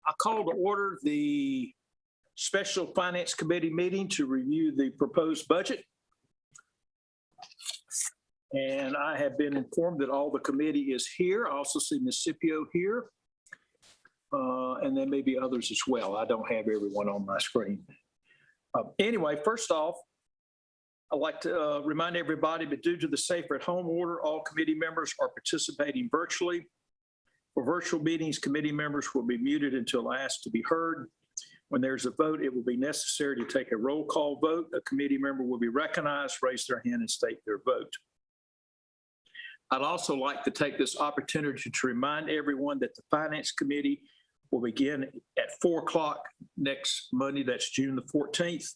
I call to order the Special Finance Committee meeting to review the proposed budget. And I have been informed that all the committee is here. I also see Ms. Scipio here. And there may be others as well. I don't have everyone on my screen. Anyway, first off, I'd like to remind everybody that due to the Safer at Home order, all committee members are participating virtually. For virtual meetings, committee members will be muted until asked to be heard. When there's a vote, it will be necessary to take a roll call vote. A committee member will be recognized, raise their hand, and state their vote. I'd also like to take this opportunity to remind everyone that the Finance Committee will begin at 4 o'clock next Monday, that's June the 14th.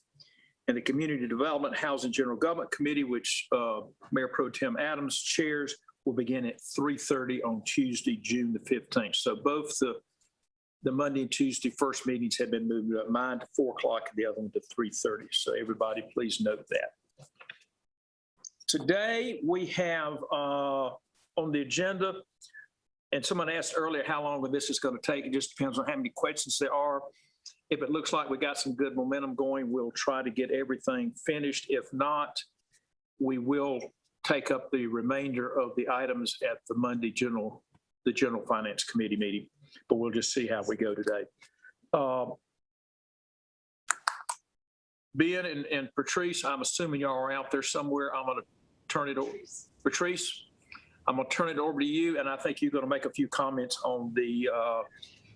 And the Community Development, Housing, General Government Committee, which Mayor Pro Tem Adams chairs, will begin at 3:30 on Tuesday, June the 15th. So both the Monday and Tuesday first meetings have been moved up, mine to 4 o'clock and the other one to 3:30. So everybody please note that. Today we have on the agenda, and someone asked earlier how long this is going to take. It just depends on how many questions there are. If it looks like we got some good momentum going, we'll try to get everything finished. If not, we will take up the remainder of the items at the Monday General Finance Committee meeting, but we'll just see how we go today. Ben and Patrice, I'm assuming y'all are out there somewhere. I'm going to turn it over. Patrice, I'm going to turn it over to you, and I think you're going to make a few comments on the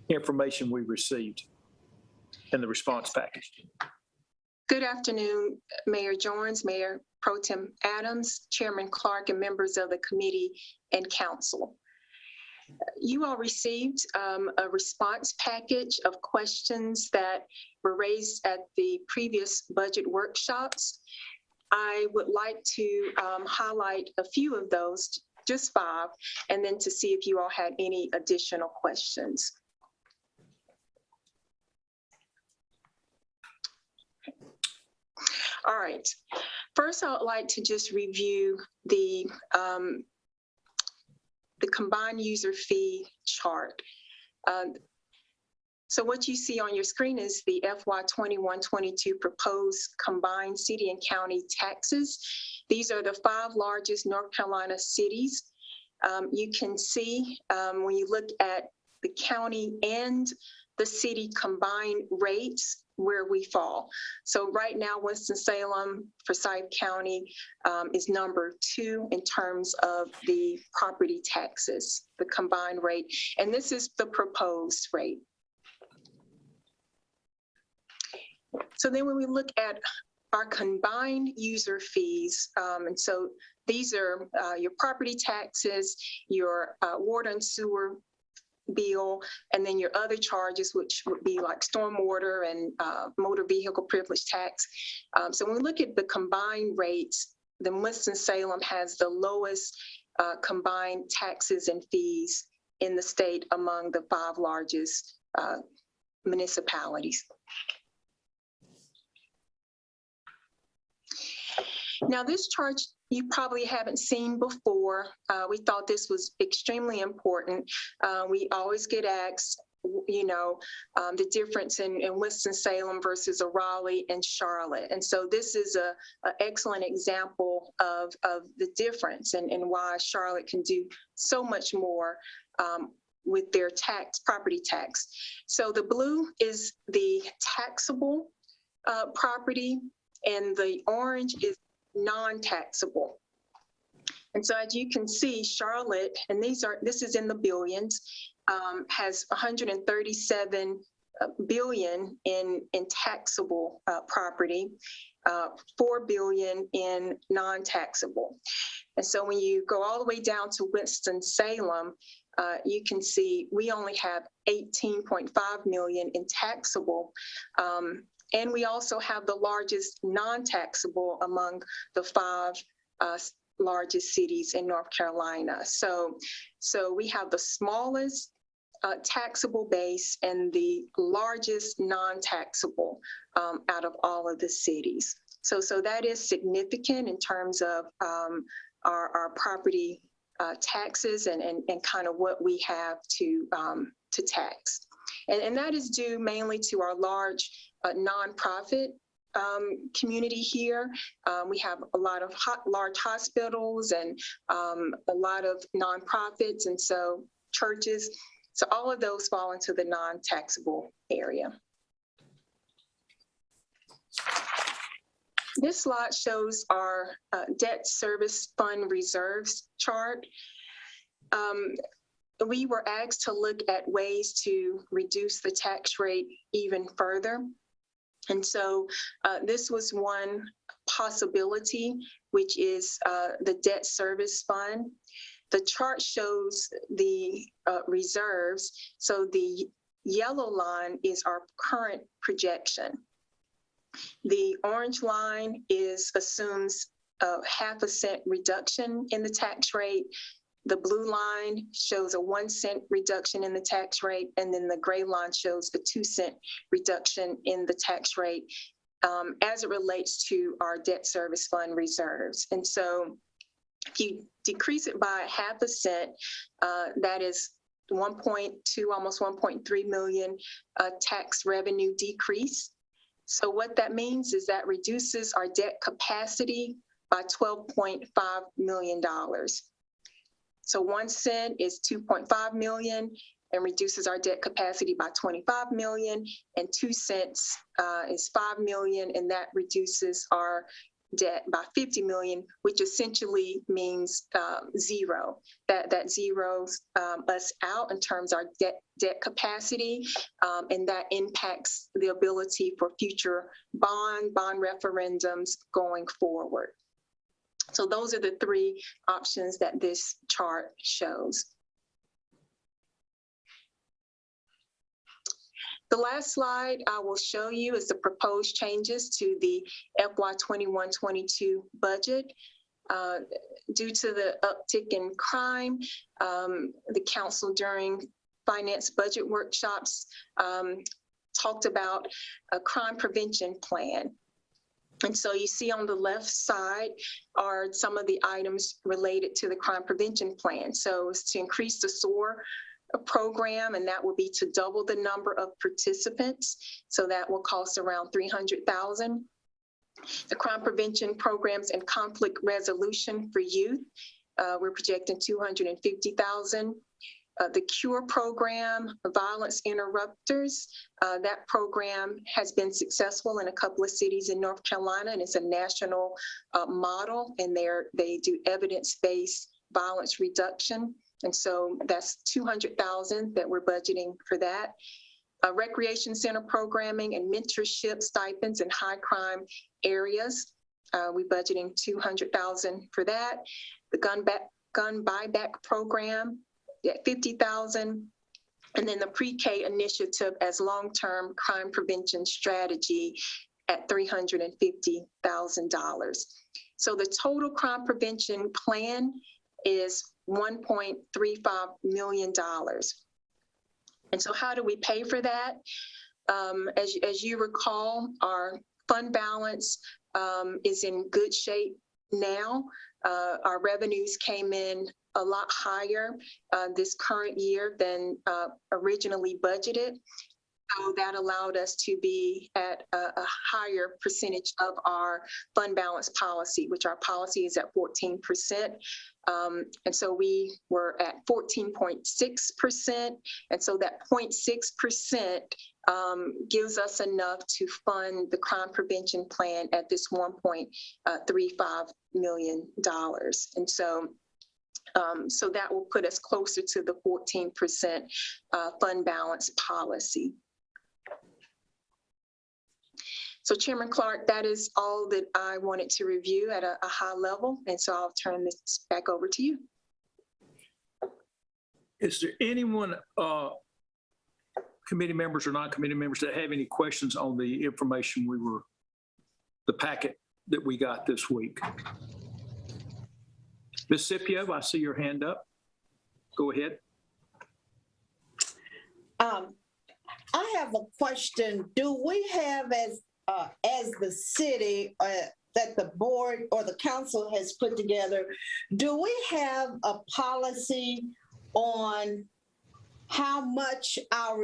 information we received in the response package. Good afternoon, Mayor Jones, Mayor Pro Tem Adams, Chairman Clark, and members of the committee and council. You all received a response package of questions that were raised at the previous budget workshops. I would like to highlight a few of those, just 5, and then to see if you all had any additional questions. All right. First, I would like to just review the combined user fee chart. So what you see on your screen is the FY 21-22 proposed combined city and county taxes. These are the 5 largest North Carolina cities. You can see when you look at the county and the city combined rates where we fall. So right now, Winston-Salem, Forsyth County is number 2 in terms of the property taxes, the combined rate. And this is the proposed rate. So then when we look at our combined user fees, and so these are your property taxes, your water and sewer bill, and then your other charges, which would be like stormwater and motor vehicle privilege tax. So when we look at the combined rates, then Winston-Salem has the lowest combined taxes and fees in the state among the 5 largest municipalities. Now, this chart you probably haven't seen before. We thought this was extremely important. We always get asked, you know, the difference in Winston-Salem versus a Raleigh and Charlotte. And so this is an excellent example of the difference and why Charlotte can do so much more with their property tax. So the blue is the taxable property, and the orange is non-taxable. And so as you can see, Charlotte, and this is in the billions, has 137 billion in taxable property, 4 billion in non-taxable. And so when you go all the way down to Winston-Salem, you can see we only have 18.5 million in taxable. And we also have the largest non-taxable among the 5 largest cities in North Carolina. So we have the smallest taxable base and the largest non-taxable out of all of the cities. So that is significant in terms of our property taxes and kind of what we have to tax. And that is due mainly to our large nonprofit community here. We have a lot of large hospitals and a lot of nonprofits, and so churches. So all of those fall into the non-taxable area. This slide shows our debt service fund reserves chart. We were asked to look at ways to reduce the tax rate even further. And so this was one possibility, which is the debt service fund. The chart shows the reserves. So the yellow line is our current projection. The orange line assumes a 0.5 cent reduction in the tax rate. The blue line shows a 1 cent reduction in the tax rate, and then the gray line shows a 2 cent reduction in the tax rate as it relates to our debt service fund reserves. And so if you decrease it by 0.5 cent, that is 1.2, almost 1.3 million tax revenue decrease. So what that means is that reduces our debt capacity by $12.5 million. So 1 cent is 2.5 million and reduces our debt capacity by 25 million, and 2 cents is 5 million, and that reduces our debt by 50 million, which essentially means zero. That zeroes us out in terms of our debt capacity, and that impacts the ability for future bond referendums going forward. So those are the three options that this chart shows. The last slide I will show you is the proposed changes to the FY 21-22 budget. Due to the uptick in crime, the council during finance budget workshops talked about a crime prevention plan. And so you see on the left side are some of the items related to the crime prevention plan. So it's to increase the SOAR program, and that will be to double the number of participants. So that will cost around $300,000. The crime prevention programs and conflict resolution for youth, we're projecting $250,000. The CURE program, violence interrupters, that program has been successful in a couple of cities in North Carolina, and it's a national model, and they do evidence-based violence reduction. And so that's $200,000 that we're budgeting for that. Recreation center programming and mentorship stipends in high crime areas, we're budgeting $200,000 for that. The gun buyback program at $50,000. And then the pre-K initiative as long-term crime prevention strategy at $350,000. So the total crime prevention plan is $1.35 million. And so how do we pay for that? As you recall, our fund balance is in good shape now. Our revenues came in a lot higher this current year than originally budgeted. So that allowed us to be at a higher percentage of our fund balance policy, which our policy is at 14%. And so we were at 14.6%. And so that 0.6% gives us enough to fund the crime prevention plan at this $1.35 million. And so so that will put us closer to the 14% fund balance policy. So Chairman Clark, that is all that I wanted to review at a high level. And so I'll turn this back over to you. Is there anyone, committee members or non-committee members, that have any questions on the information the packet that we got this week? Ms. Scipio, I see your hand up. Go ahead. I have a question. Do we have as the city that the board or the council has put together, do we have a policy on how much our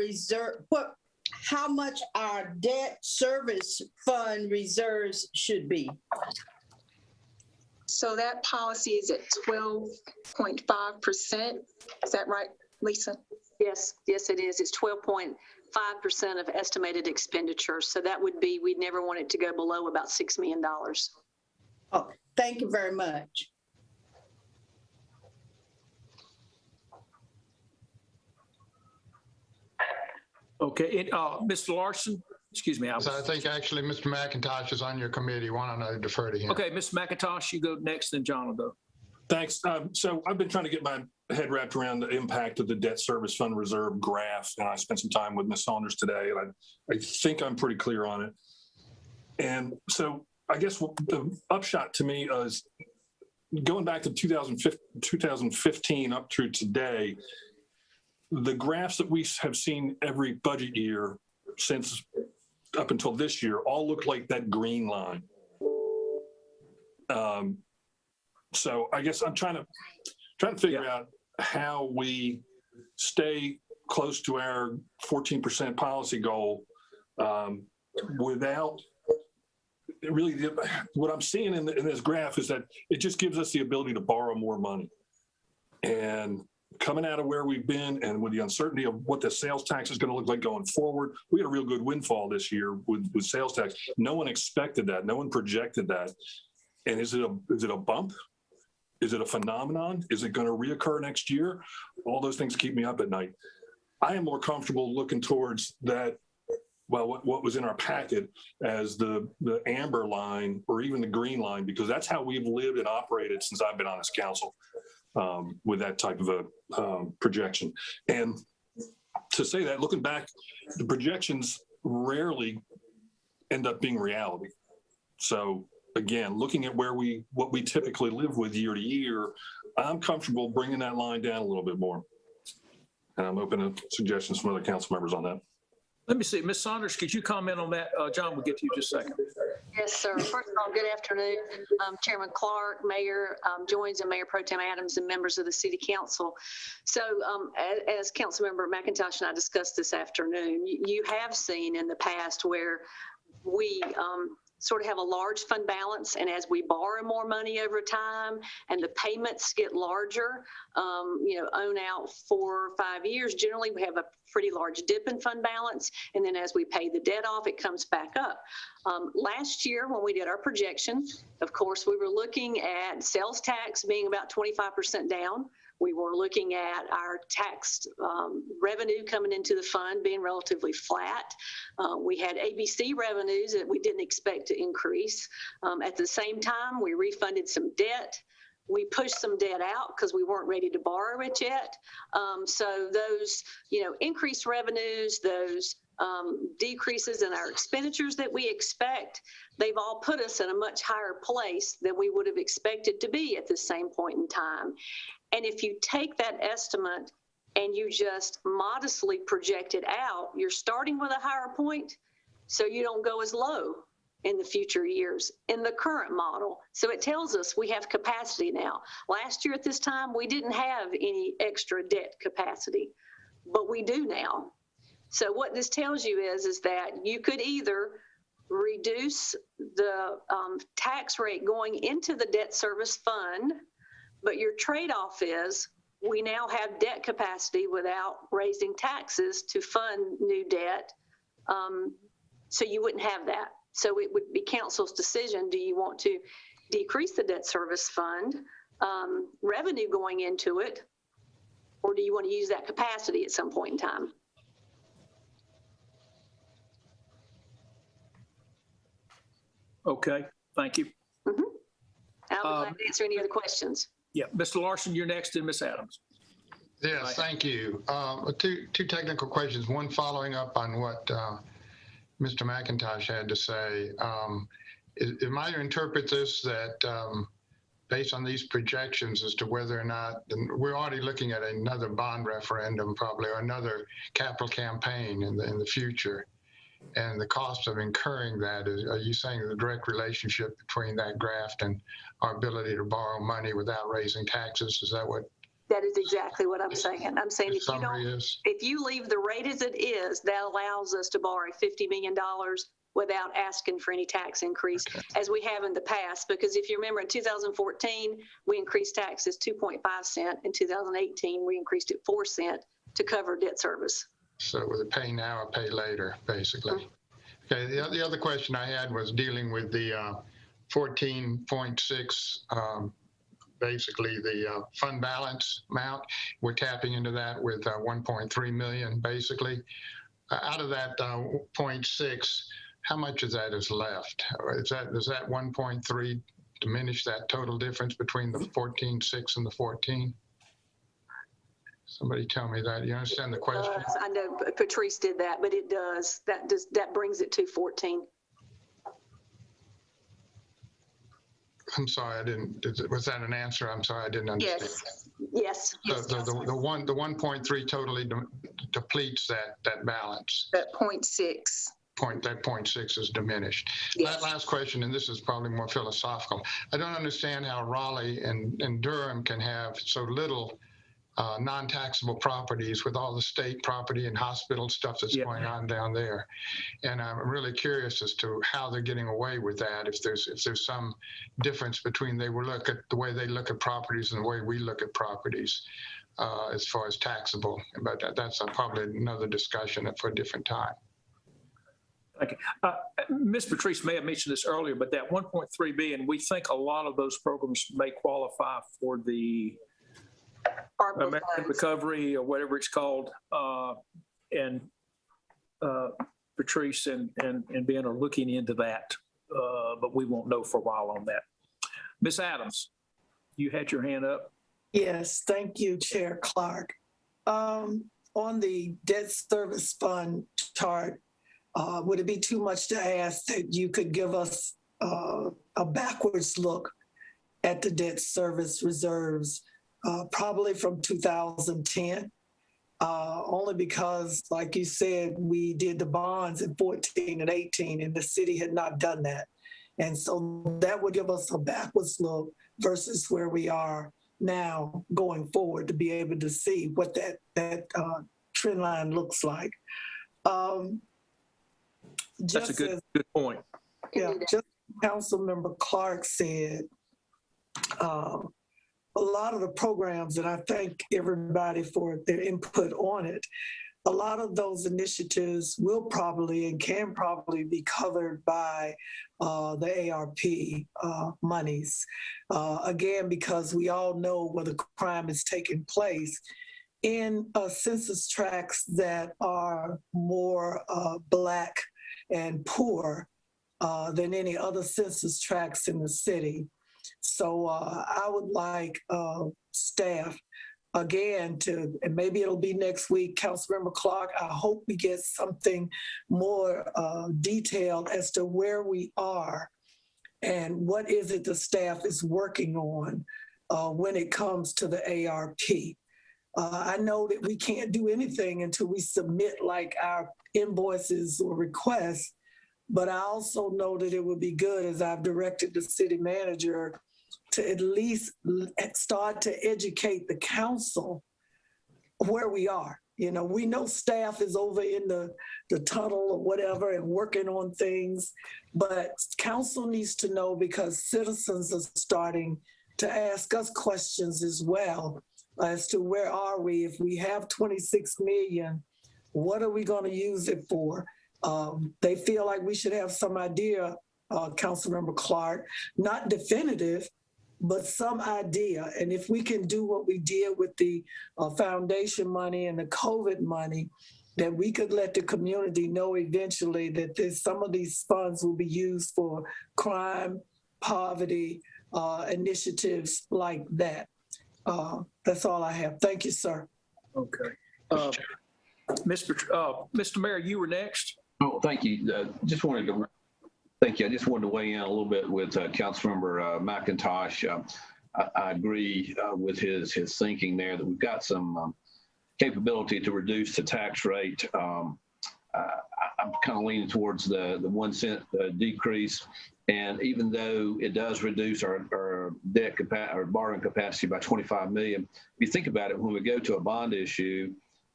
how much our debt service fund reserves should be? So that policy is at 12.5%. Is that right, Lisa? Yes, yes, it is. It's 12.5% of estimated expenditures. So that would be, we'd never want it to go below about $6 million. Oh, thank you very much. Okay, Mr. Larson, excuse me. So I think actually Mr. McIntosh is on your committee. Why don't I defer to him? Okay, Mr. McIntosh, you go next, then John will go. Thanks. So I've been trying to get my head wrapped around the impact of the debt service fund reserve graph, and I spent some time with Ms. Saunders today, and I think I'm pretty clear on it. And so I guess the upshot to me is going back to 2015 up through today, the graphs that we have seen every budget year since up until this year all look like that green line. So I guess I'm trying to figure out how we stay close to our 14% policy goal without really. What I'm seeing in this graph is that it just gives us the ability to borrow more money. And coming out of where we've been and with the uncertainty of what the sales tax is going to look like going forward, we had a real good windfall this year with sales tax. No one expected that. No one projected that. And is it a bump? Is it a phenomenon? Is it going to reoccur next year? All those things keep me up at night. I am more comfortable looking towards that, well, what was in our packet as the amber line or even the green line, because that's how we've lived and operated since I've been on this council. With that type of a projection. And to say that, looking back, the projections rarely end up being reality. So again, looking at what we typically live with year to year, I'm comfortable bringing that line down a little bit more. And I'm open to suggestions from other council members on that. Let me see, Ms. Saunders, could you comment on that? John, we'll get to you just a second. Yes, sir. First of all, good afternoon. Chairman Clark, Mayor Joins, and Mayor Pro Tem Adams, and members of the City Council. So as Councilmember McIntosh and I discussed this afternoon, you have seen in the past where we sort of have a large fund balance, and as we borrow more money over time and the payments get larger, own out 4 or 5 years, generally we have a pretty large dip in fund balance, and then as we pay the debt off, it comes back up. Last year when we did our projection, of course, we were looking at sales tax being about 25% down. We were looking at our tax revenue coming into the fund being relatively flat. We had ABC revenues that we didn't expect to increase. At the same time, we refunded some debt. We pushed some debt out because we weren't ready to borrow it yet. So those, increased revenues, those decreases in our expenditures that we expect, they've all put us in a much higher place than we would have expected to be at the same point in time. And if you take that estimate and you just modestly project it out, you're starting with a higher point, so you don't go as low in the future years in the current model. So it tells us we have capacity now. Last year at this time, we didn't have any extra debt capacity, but we do now. So what this tells you is that you could either reduce the tax rate going into the debt service fund, but your trade-off is we now have debt capacity without raising taxes to fund new debt. So you wouldn't have that. So it would be council's decision. Do you want to decrease the debt service fund revenue going into it, or do you want to use that capacity at some point in time? Okay, thank you. Mm-hmm. I'll be glad to answer any other questions. Yeah, Mr. Larson, you're next, and Ms. Adams. Yes, thank you. Two technical questions. One following up on what Mr. McIntosh had to say. Am I to interpret this that based on these projections as to whether or not, and we're already looking at another bond referendum probably, or another capital campaign in the future, and the cost of incurring that, are you saying the direct relationship between that graph and our ability to borrow money without raising taxes? Is that what That is exactly what I'm saying. I'm saying The if you summary don't, is, if you leave the rate as it is, that allows us to borrow $50 million without asking for any tax increase, as we have in the past. Because if you remember, in 2014, we increased taxes 2.5 cents. In 2018, we increased it 4 cents to cover debt service. so with a pay now or pay later, basically. Okay, the other question I had was dealing with the 14.6, basically the fund balance amount. We're tapping into that with 1.3 million, basically. Out of that 0.6, how much of that is left? Does that 1.3 diminish that total difference between the 14.6 and the 14? Somebody tell me that. You understand the question? I know Patrice did that, but it does. That brings it to 14. I'm sorry, I didn't. Was that an answer? I'm sorry, I didn't understand. Yes. So the 1.3 totally depletes that balance. That 0.6. That 0.6 is diminished. Yes. Last question, and this is probably more philosophical. I don't understand how Raleigh and Durham can have so little non-taxable properties with all the state property and hospital stuff that's going on down there. And I'm really curious as to how they're getting away with that. If there's some difference between the way they look at properties and the way we look at properties as far as taxable. But that's probably another discussion for a different time. Thank you. Ms. Patrice may have mentioned this earlier, but that 1.3 billion, we think a lot of those programs may qualify for the American Recovery or whatever it's called. And Patrice and Ben are looking into that, but we won't know for a while on that. Ms. Adams, you had your hand up. Yes, thank you, Chair Clark. On the debt service fund chart, would it be too much to ask that you could give us a backwards look at the debt service reserves, probably from 2010? Only because, like you said, we did the bonds in 14 and 18, and the city had not done that. And so that would give us a backwards look versus where we are now going forward to be able to see what that trend line looks like. That's a good point. Yeah, just Councilmember Clark said, a lot of the programs, and I thank everybody for their input on it, a lot of those initiatives will probably and can probably be covered by the ARP monies. Again, because we all know where the crime is taking place in census tracts that are more Black and poor than any other census tracts in the city. So I would like staff, again, and maybe it'll be next week, Councilmember Clark, I hope we get something more detailed as to where we are and what is it the staff is working on when it comes to the ARP. I know that we can't do anything until we submit like our invoices or requests, but I also know that it would be good, as I've directed the city manager, to at least start to educate the council where we are. You know, we know staff is over in the tunnel or whatever and working on things, but council needs to know because citizens are starting to ask us questions as well as to where are we? If we have 26 million, what are we going to use it for? They feel like we should have some idea, Councilmember Clark, not definitive, but some idea. And if we can do what we did with the foundation money and the COVID money, that we could let the community know eventually that some of these funds will be used for crime, poverty, initiatives like that. That's all I have. Thank you, sir. Okay. Mr. Mayor, you were next. Oh, thank you. Thank you. I just wanted to weigh in a little bit with Councilmember McIntosh. I agree with his thinking there that we've got some capability to reduce the tax rate. I'm kind of leaning towards the 1 cent decrease. And even though it does reduce our our debt or borrowing capacity by 25 million. If you think about it, when we go to a bond issue,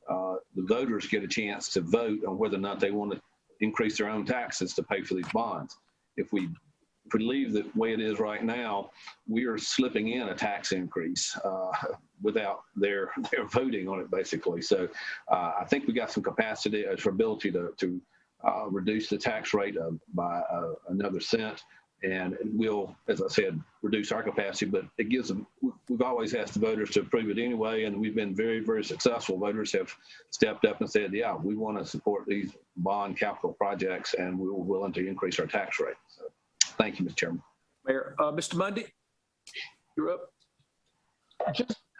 the voters get a chance to vote on whether or not they want to increase their own taxes to pay for these bonds. If we leave the way it is right now, we are slipping in a tax increase without their voting on it, basically. So I think we got some capacity, for ability to reduce the tax rate by another cent. And it will, as I said, reduce our capacity, but it gives them, we've always asked the voters to approve it anyway, and we've been very, very successful. Voters have stepped up and said, yeah, we want to support these bond capital projects, and we were willing to increase our tax rate. So thank you, Mr. Chairman. Mayor, Mr. Mundy, you're up.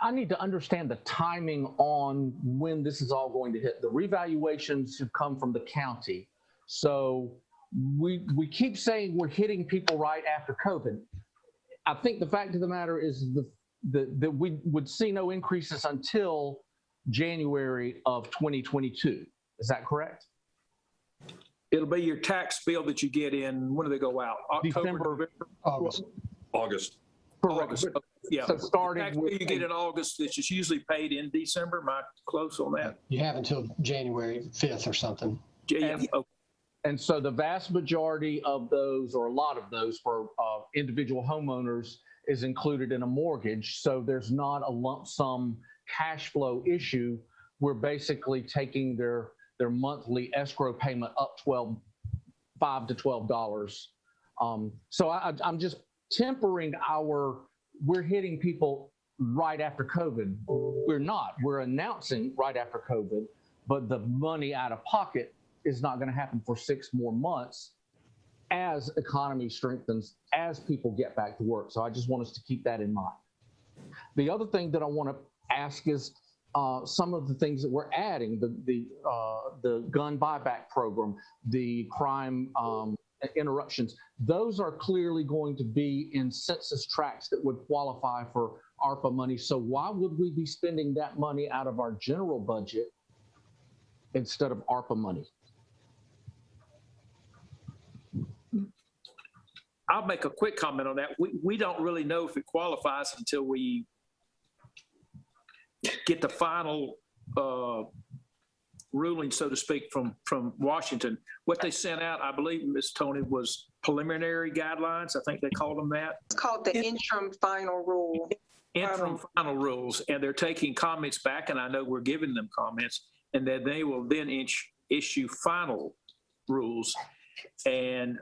I need to understand the timing on when this is all going to hit. The revaluations have come from the county. So we keep saying we're hitting people right after COVID. I think the fact of the matter is that we would see no increases until January of 2022. Is that correct? It'll be your tax bill that you get in, when do they go out? October, December, November? August. August. Yeah. So starting tax bill you get in August, it's just usually paid in December. Am I close on that? You have until January 5th or something. Yeah. Okay. And so the vast majority of those, or a lot of those for individual homeowners, is included in a mortgage. So there's not a lump sum cash flow issue. We're basically taking their monthly escrow payment up $5 to $12. So I'm just tempering we're hitting people right after COVID. We're not. We're announcing right after COVID, but the money out of pocket is not going to happen for 6 more months as economy strengthens, as people get back to work. So I just want us to keep that in mind. The other thing that I want to ask is some of the things that we're adding, the gun buyback program, the crime interruptions, those are clearly going to be in census tracts that would qualify for ARPA money. So why would we be spending that money out of our general budget instead of ARPA money? I'll make a quick comment on that. We don't really know if it qualifies until we get the final ruling, so to speak, from Washington. What they sent out, I believe, Ms. Tony, was preliminary guidelines. I think they called them that. It's called the interim final rule. Interim final rules, and they're taking comments back, and I know we're giving them comments, and then they will then issue final rules. And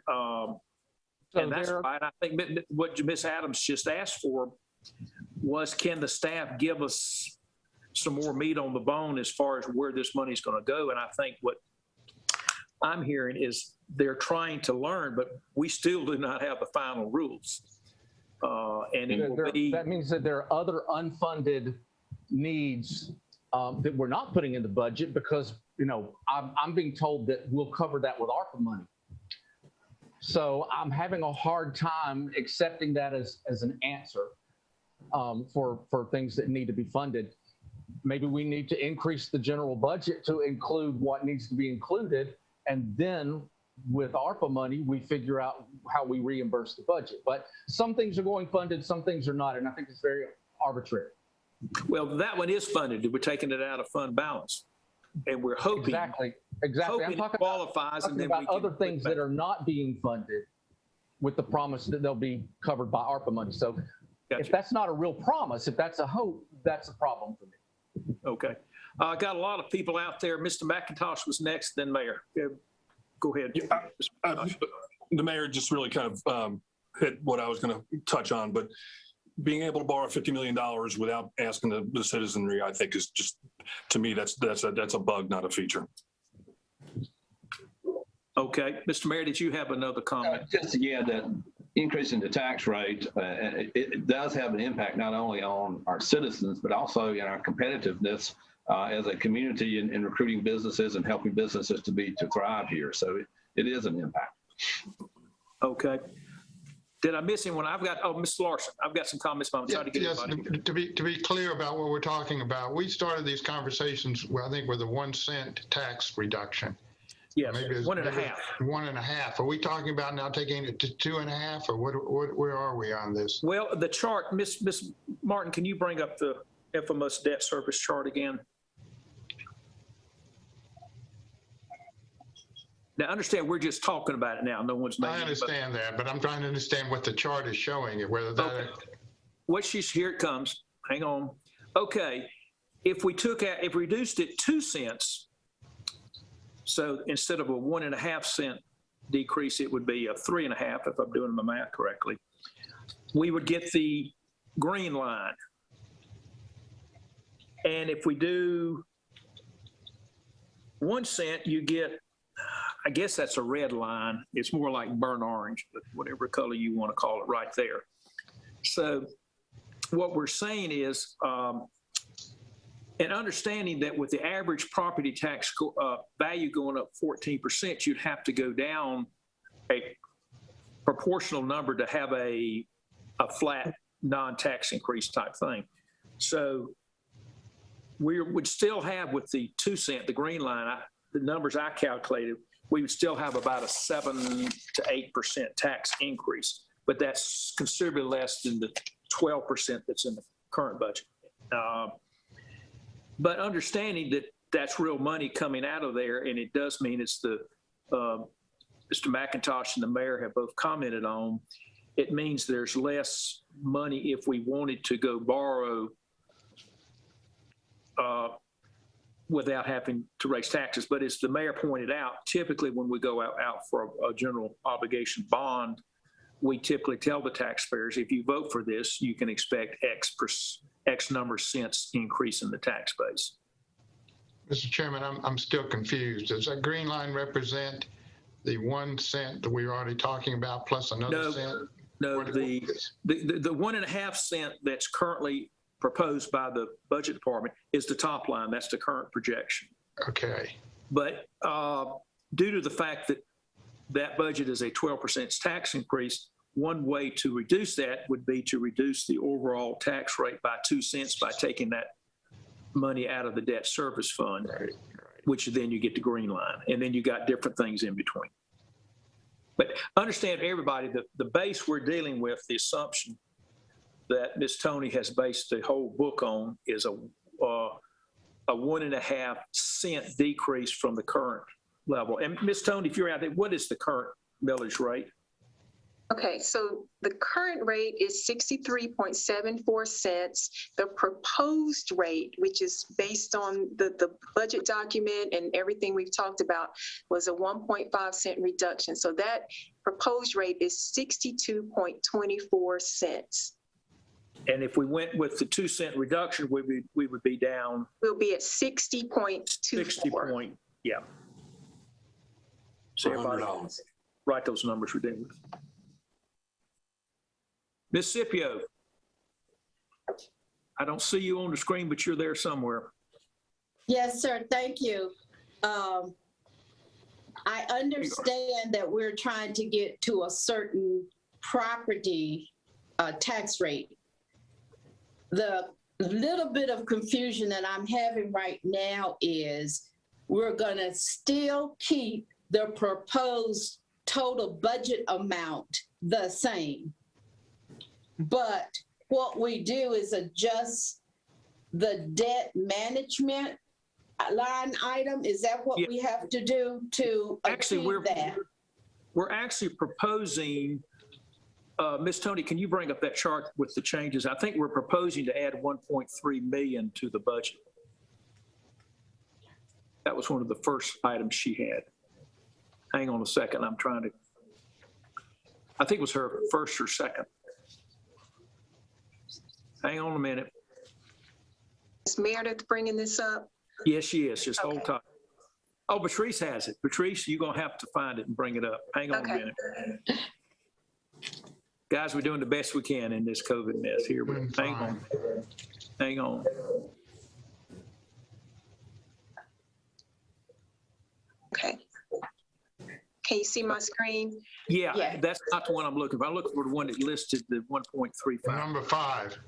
that's right. I think what Ms. Adams just asked for was, can the staff give us some more meat on the bone as far as where this money is going to go? And I think what I'm hearing is they're trying to learn, but we still do not have the final rules. And it will be, that means that there are other unfunded needs that we're not putting in the budget because, I'm being told that we'll cover that with ARPA money. So I'm having a hard time accepting that as an answer for things that need to be funded. Maybe we need to increase the general budget to include what needs to be included. And then with ARPA money, we figure out how we reimburse the budget. But some things are going funded, some things are not. And I think it's very arbitrary. Well, that one is funded. We're taking it out of fund balance. And we're hoping. Exactly. Hoping I'm talking it qualifies, about, and then about we can other things that are not being funded with the promise that they'll be covered by ARPA money. So if that's not a real promise, if that's a hope, that's a problem for me. Okay. I got a lot of people out there. Mr. McIntosh was next, then Mayor. Go ahead. The mayor just really kind of hit what I was going to touch on, but being able to borrow $50 million without asking the citizenry, I think is just, to me, that's a bug, not a feature. Okay. Mr. Mayor, did you have another comment? Just again, that increase in the tax rate, it does have an impact not only on our citizens, but also in our competitiveness as a community in recruiting businesses and helping businesses to thrive here. So it is an impact. Okay. Did I miss anyone? Mr. Larson, I've got some comments, but I'm trying to get everybody. To be clear about what we're talking about, we started these conversations, I think, with a 1 cent tax reduction. Yes, Maybe it's 1.5. 1.5. Are we talking about now taking it to 2.5, or where are we on this? Well, the chart, Miss Martin, can you bring up the infamous debt service chart again? Now, understand, we're just talking about it now. No one's made I any understand that, but I'm trying to understand what the chart is showing, whether that. Okay. Here it comes. Hang on. Okay. If we reduced it 2 cents, so instead of a 1.5 cent decrease, it would be a 3.5, if I'm doing my math correctly. We would get the green line. And if we do 1 cent, you get, I guess that's a red line. It's more like burnt orange, but whatever color you want to call it right there. So what we're saying is, and understanding that with the average property tax value going up 14%, you'd have to go down a proportional number to have a flat non-tax increase type thing. So we would still have, with the 2 cent, the green line, the numbers I calculated, we would still have about a 7 to 8% tax increase, but that's considerably less than the 12% that's in the current budget. But understanding that that's real money coming out of there, and it does mean it's the, Mr. McIntosh and the mayor have both commented on, it means there's less money if we wanted to go borrow without having to raise taxes. But as the mayor pointed out, typically when we go out for a general obligation bond, we typically tell the taxpayers, if you vote for this, you can expect X number of cents increase in the tax base. Mr. Chairman, I'm still confused. Does that green line represent the 1 cent that we were already talking about plus another cent? No, the 1.5 cent that's currently proposed by the budget department is the top line. That's the current projection. Okay. But due to the fact that that budget is a 12% tax increase, one way to reduce that would be to reduce the overall tax rate by 2 cents by taking that money out of the debt service fund, which then you get the green line. And then you got different things in between. But understand, everybody, the base we're dealing with, the assumption that Ms. Tony has based the whole book on is a 1.5 cent decrease from the current level. And Ms. Tony, if you're out there, what is the current millage rate? Okay, so the current rate is 63.74 cents. The proposed rate, which is based on the budget document and everything we've talked about, was a 1.5 cent reduction. So that proposed rate is 62.24 cents. And if we went with the 2 cent reduction, we would be down. We'll be at 60.24. 60 point, yeah. So everybody write those numbers we're dealing with. Ms. Scipio, I don't see you on the screen, but you're there somewhere. Yes, sir. Thank you. I understand that we're trying to get to a certain property tax rate. The little bit of confusion that I'm having right now is we're going to still keep the proposed total budget amount the same. But what we do is adjust the debt management line item. Is that what we have to do to achieve that? We're actually proposing, Ms. Tony, can you bring up that chart with the changes? I think we're proposing to add 1.3 million to the budget. That was one of the first items she had. Hang on a second. I'm trying to, I think it was her first or second. Hang on a minute. Is Meredith bringing this up? Yes, she is. Just hold tight. Oh, Patrice has it. Patrice, you're going to have to find it and bring it up. Hang on a minute. Guys, we're doing the best we can in this COVID mess here, but hang on. Hang on. Okay. Can you see my screen? Yeah, that's not the one I'm looking for. I'm looking for the one that listed the 1.35. Number 5.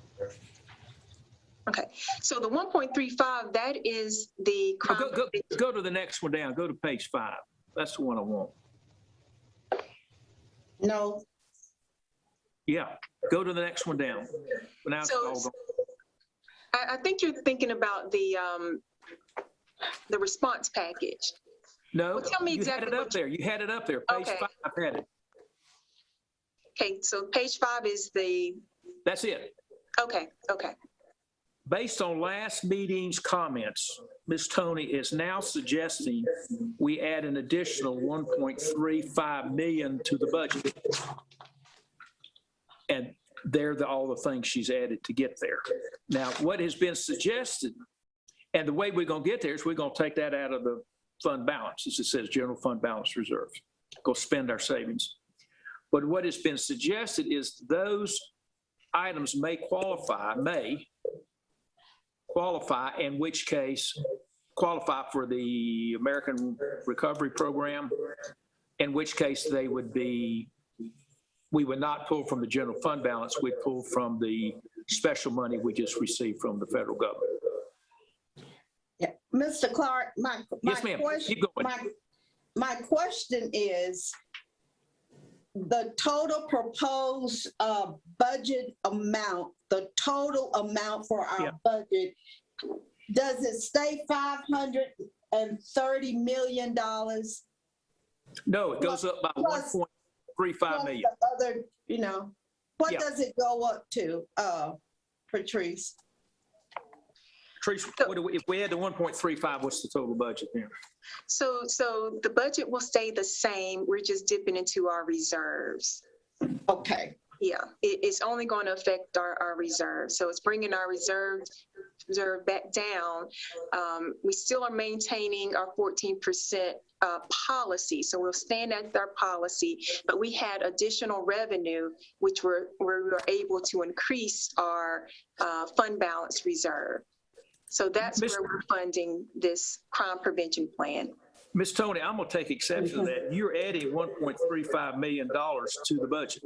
Okay, so the 1.35, that is the. Go to the next one down. Go to page 5. That's the one I want. No, Yeah, go to the next one down. Now it's So- all gone. I think you're thinking about the response package. No, Well, tell me you had exactly it up what there. You had it up there. Page Okay. 5 had it. Okay, so page 5 is the, That's it. okay. Based on last meeting's comments, Ms. Tony is now suggesting we add an additional 1.35 million to the budget. And they're all the things she's added to get there. Now, what has been suggested, and the way we're going to get there is we're going to take that out of the fund balance, as it says, general fund balance reserve, go spend our savings. But what has been suggested is those items may qualify, in which case qualify for the American Recovery Program, in which case they would be, we would not pull from the general fund balance, we'd pull from the special money we just received from the federal government. yeah. Mr. Clark, my Yes, ma'am. question, Keep going. my question is, the total proposed budget amount, the total amount for our Yeah. budget, does it stay $530 million? No, it goes up by Plus- 1.35 plus million. the other, what Yeah. does it go up to, Patrice? Trish, if we add the 1.35, what's the total budget then? So the budget will stay the same. We're just dipping into our reserves. Okay, Yeah, it's only going to affect our reserves. So it's bringing our reserve back down. We still are maintaining our 14% policy. So we'll stand at our policy, but we had additional revenue, which we were able to increase our fund balance reserve. So that's Miss- where we're funding this crime prevention plan. Ms. Tony, I'm going to take exception to that. You're adding $1.35 million to the budget.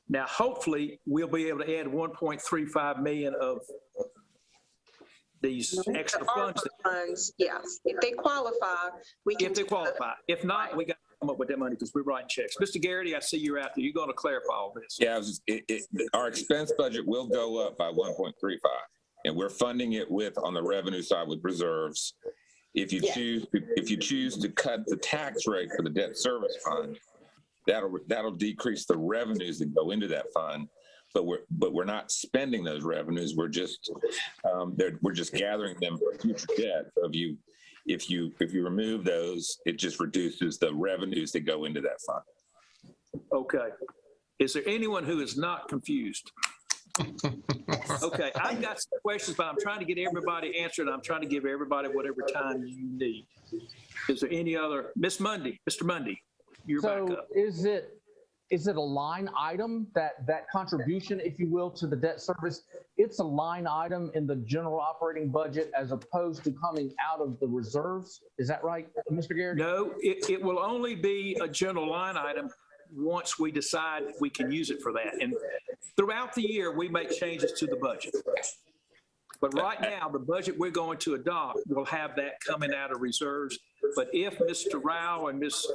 Now, hopefully, we'll be able to add 1.35 million of these extra The ARPA funds, funds, yes. If they qualify, we can. if they qualify. If not, we got to come up with that money because we're writing checks. Mr. Garrity, I see you're out there. You're going to clarify all this. Yeah, our expense budget will go up by 1.35, and we're funding it on the revenue side with reserves. If you choose to cut the tax rate for the debt service fund, that'll decrease the revenues that go into that fund. But we're not spending those revenues. We're just gathering them for future debt. So if you remove those, it just reduces the revenues that go into that fund. Okay. Is there anyone who is not confused? Okay, I've got some questions, but I'm trying to get everybody answered. I'm trying to give everybody whatever time you need. Is there any other? Mr. Mundy, you're back So up. is it a line item, that contribution, if you will, to the debt service? It's a line item in the general operating budget as opposed to coming out of the reserves? Is that right, Mr. Garrity? No, it will only be a general line item once we decide we can use it for that. And throughout the year, we make changes to the budget. But right now, the budget we're going to adopt will have that coming out of reserves. But if Mr. Rao and Ms.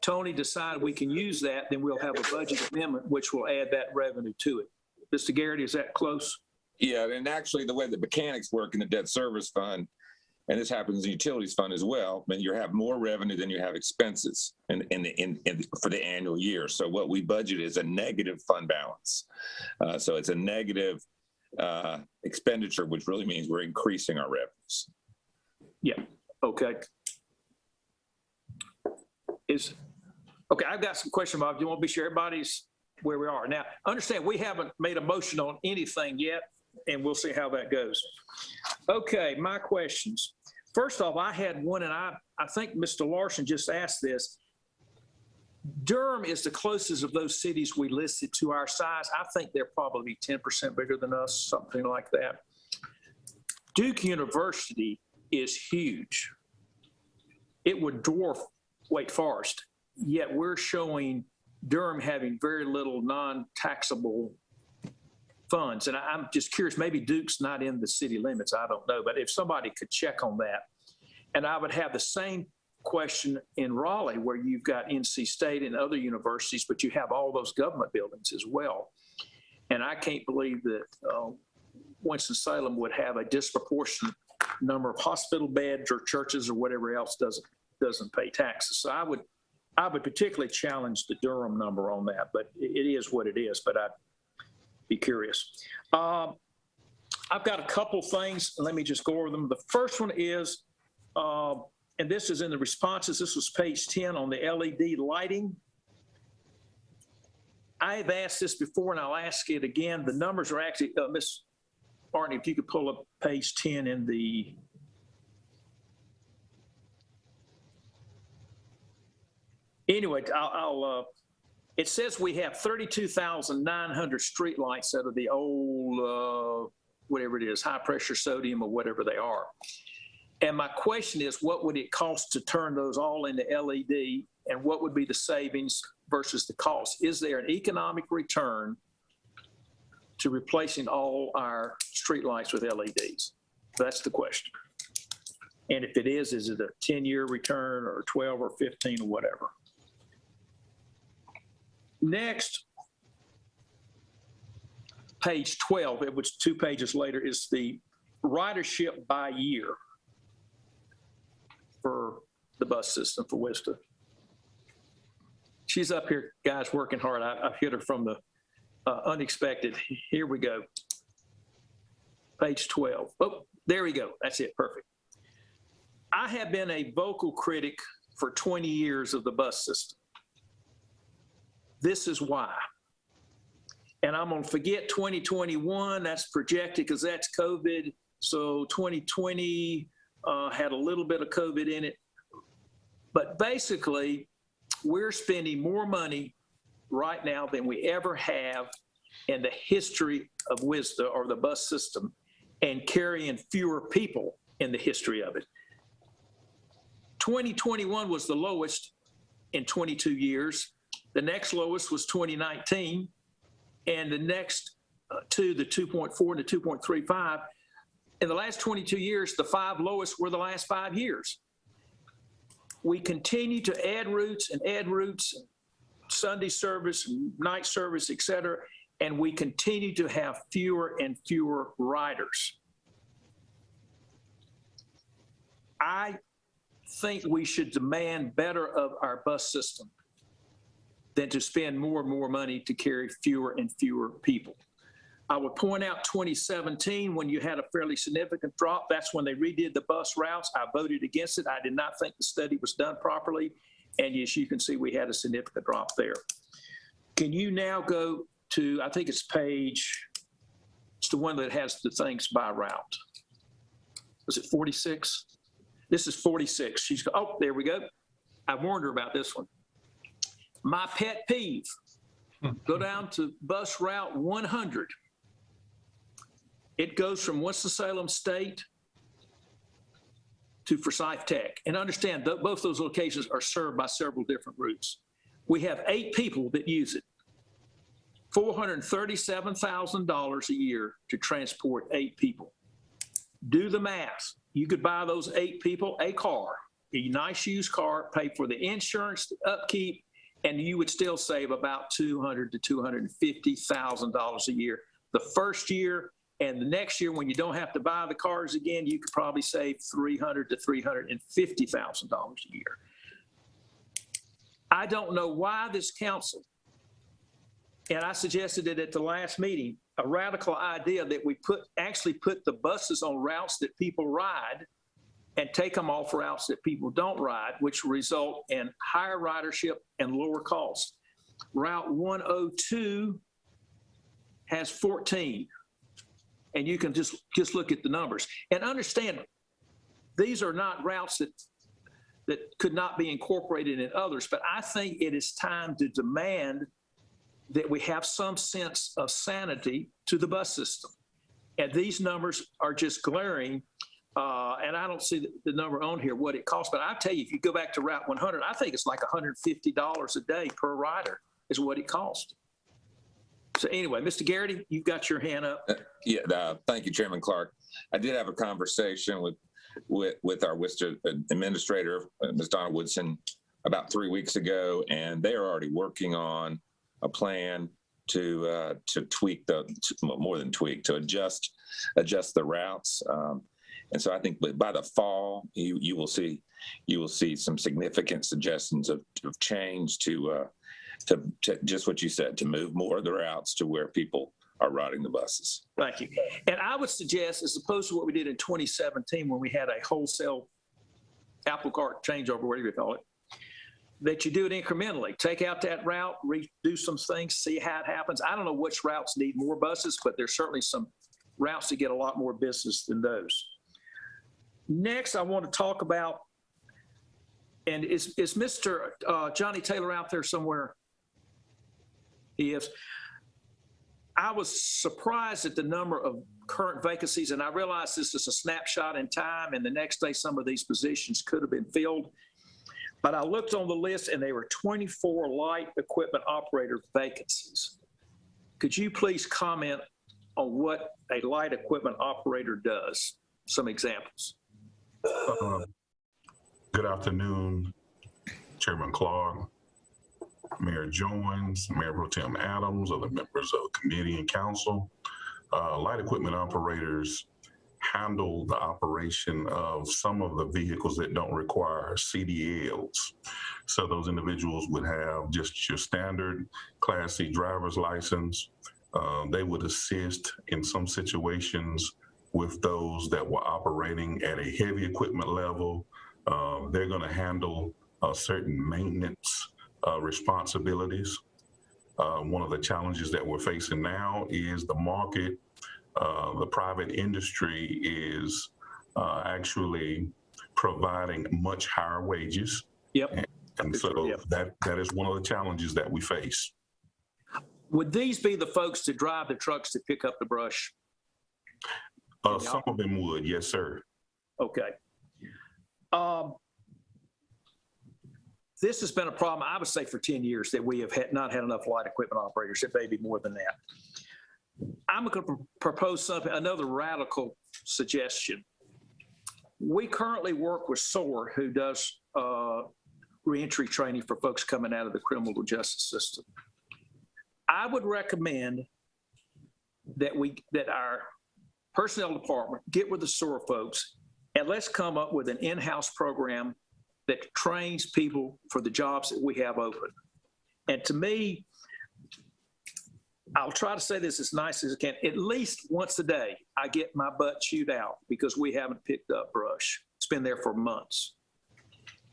Tony decide we can use that, then we'll have a budget amendment which will add that revenue to it. Mr. Garrity, is that close? Yeah, and actually the way the mechanics work in the debt service fund, and this happens in the utilities fund as well, I mean, you have more revenue than you have expenses for the annual year. So what we budget is a negative fund balance. So it's a negative expenditure, which really means we're increasing our revenues. Yeah, okay. Okay, I've got some questions, Bob. You want to be sure everybody's where we are. Now, understand, we haven't made a motion on anything yet, and we'll see how that goes. Okay, my questions. First off, I had one, and I think Mr. Larson just asked this. Durham is the closest of those cities we listed to our size. I think they're probably 10% bigger than us, something like that. Duke University is huge. It would dwarf Wake Forest, yet we're showing Durham having very little non-taxable funds. And I'm just curious, maybe Duke's not in the city limits, I don't know, but if somebody could check on that. And I would have the same question in Raleigh where you've got NC State and other universities, but you have all those government buildings as well. And I can't believe that Winston-Salem would have a disproportionate number of hospital beds or churches or whatever else doesn't pay taxes. So I would particularly challenge the Durham number on that, but it is what it is, but I'd be curious. I've got a couple things. Let me just go over them. The first one is, and this is in the responses, this was page 10 on the LED lighting. I've asked this before and I'll ask it again. The numbers are actually, Ms. Barney, if you could pull up page 10 in the, anyway, it says we have 32,900 streetlights out of the old, whatever it is, high pressure sodium or whatever they are. And my question is, what would it cost to turn those all into LED, and what would be the savings versus the cost? Is there an economic return to replacing all our streetlights with LEDs? That's the question. And if it is it a 10-year return or 12 or 15 or whatever? Next, page 12, which 2 pages later, is the ridership by year for the bus system for WISTA. She's up here, guys, working hard. I've hit her from the unexpected. Here we go. Page 12. Oh, there we go. That's it. Perfect. I have been a vocal critic for 20 years of the bus system. This is why. And I'm going to forget 2021. That's projected because that's COVID. So 2020 had a little bit of COVID in it. But basically, we're spending more money right now than we ever have in the history of WISTA or the bus system, and carrying fewer people in the history of it. 2021 was the lowest in 22 years. The next lowest was 2019, and the next two, the 2.4 and the 2.35. In the last 22 years, the 5 lowest were the last 5 years. We continue to add routes, Sunday service, night service, et cetera, and we continue to have fewer and fewer riders. I think we should demand better of our bus system than to spend more and more money to carry fewer and fewer people. I would point out 2017, when you had a fairly significant drop, that's when they redid the bus routes. I voted against it. I did not think the study was done properly. And as you can see, we had a significant drop there. Can you now go to, I think it's page, it's the one that has the things by route. Was it 46? This is 46. She's, oh, there we go. I warned her about this one. My pet peeve, go down to bus route 100. It goes from Winston-Salem State to Forsyth Tech. And understand that both those locations are served by several different routes. We have 8 people that use it. $437,000 a year to transport 8 people. Do the math. You could buy those 8 people a car, a nice used car, pay for the insurance, the upkeep, and you would still save about $200,000 to $250,000 a year. The first year and the next year, when you don't have to buy the cars again, you could probably save $300,000 to $350,000 a year. I don't know why this council, and I suggested it at the last meeting, a radical idea that we actually put the buses on routes that people ride and take them off routes that people don't ride, which result in higher ridership and lower costs. Route 102 has 14, and you can just look at the numbers. And understand, these are not routes that could not be incorporated in others, but I think it is time to demand that we have some sense of sanity to the bus system. And these numbers are just glaring. And I don't see the number on here, what it costs, but I tell you, if you go back to Route 100, I think it's like $150 a day per rider is what it costs. So anyway, Mr. Garrity, you've got your hand up. Yeah, thank you, Chairman Clark. I did have a conversation with with our Worcester administrator, Ms. Donna Woodson, about 3 weeks ago, and they are already working on a plan to tweak more than tweak, to adjust the routes. And so I think by the fall, you will see some significant suggestions of change to just what you said, to move more of the routes to where people are riding the buses. Thank you. And I would suggest, as opposed to what we did in 2017 when we had a wholesale apple cart changeover, whatever you call it, that you do it incrementally. Take out that route, redo some things, see how it happens. I don't know which routes need more buses, but there's certainly some routes that get a lot more business than those. Next, I want to talk about, and is Mr. Johnny Taylor out there somewhere? He is. I was surprised at the number of current vacancies, and I realize this is a snapshot in time, and the next day some of these positions could have been filled. But I looked on the list, and there were 24 light equipment operator vacancies. Could you please comment on what a light equipment operator does? Some examples. Good afternoon, Chairman Clark, Mayor Jones, Mayor Pro Tem Adams, other members of the committee and council. Light equipment operators handle the operation of some of the vehicles that don't require CDLs. So those individuals would have just your standard Class C driver's license. They would assist in some situations with those that were operating at a heavy equipment level. They're going to handle certain maintenance responsibilities. One of the challenges that we're facing now is the market. The private industry is actually providing much higher wages. Yep. And so yep. that is one of the challenges that we face. Would these be the folks that drive the trucks that pick up the brush? Some of them would, yes, sir. Okay. This has been a problem, I would say, for 10 years, that we have not had enough light equipment operators. It may be more than that. I'm going to propose another radical suggestion. We currently work with SOAR, who does reentry training for folks coming out of the criminal justice system. I would recommend that our personnel department get with the SOAR folks, and let's come up with an in-house program that trains people for the jobs that we have open. And to me, I'll try to say this as nice as I can. At least once a day, I get my butt chewed out because we haven't picked up brush. It's been there for months.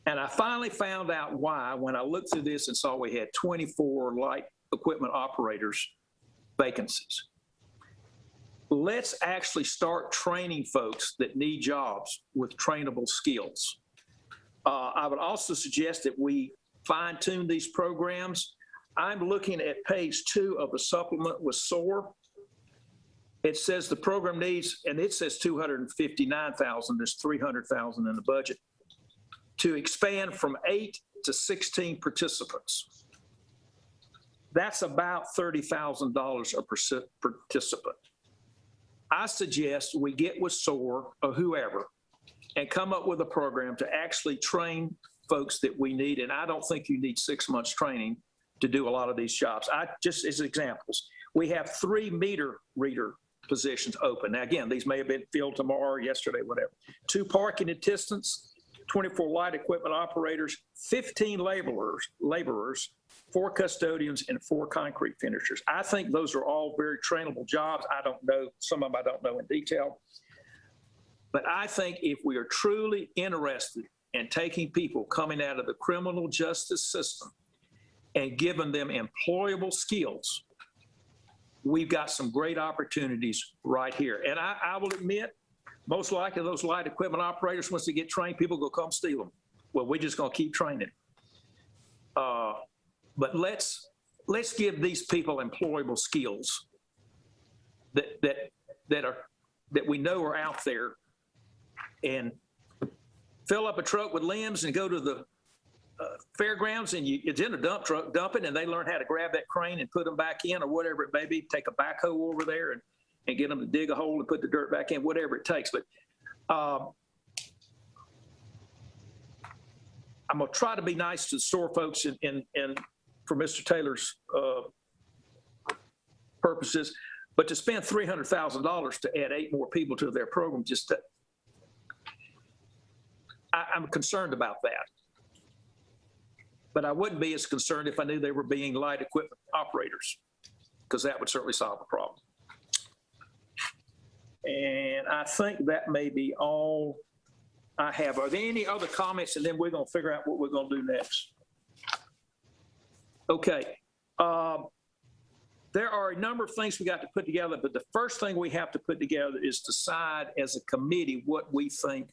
And I finally found out why when I looked through this and saw we had 24 light equipment operators vacancies. Let's actually start training folks that need jobs with trainable skills. I would also suggest that we fine-tune these programs. I'm looking at page 2 of the supplement with SOAR. It says the program needs, and it says 259,000, there's 300,000 in the budget, to expand from 8 to 16 participants. That's about $30,000 a participant. I suggest we get with SOAR or whoever and come up with a program to actually train folks that we need. And I don't think you need 6 months training to do a lot of these jobs. Just as examples, we have 3 meter reader positions open. Now, again, these may have been filled tomorrow or yesterday, whatever. 2 parking attendants, 24 light equipment operators, 15 laborers, 4 custodians, and 4 concrete finishers. I think those are all very trainable jobs. I don't know, some of them I don't know in detail. But I think if we are truly interested in taking people coming out of the criminal justice system and giving them employable skills, we've got some great opportunities right here. And I will admit, most likely those light equipment operators, once they get trained, people go come steal them. Well, we're just going to keep training. But let's give these people employable skills that we know are out there, and fill up a truck with limbs and go to the fairgrounds, and it's in a dump truck dumping, and they learn how to grab that crane and put them back in, or whatever it may be. Take a backhoe over there and get them to dig a hole and put the dirt back in, whatever it takes. But I'm gonna try to be nice to the store folks and for Mr. Taylor's purposes, but to spend $300,000 to add 8 more people to their program, I'm concerned about that. But I wouldn't be as concerned if I knew they were being light equipment operators, because that would certainly solve the problem. And I think that may be all I have. Are there any other comments? And then we're going to figure out what we're going to do next. Okay. There are a number of things we got to put together, but the first thing we have to put together is decide as a committee what we think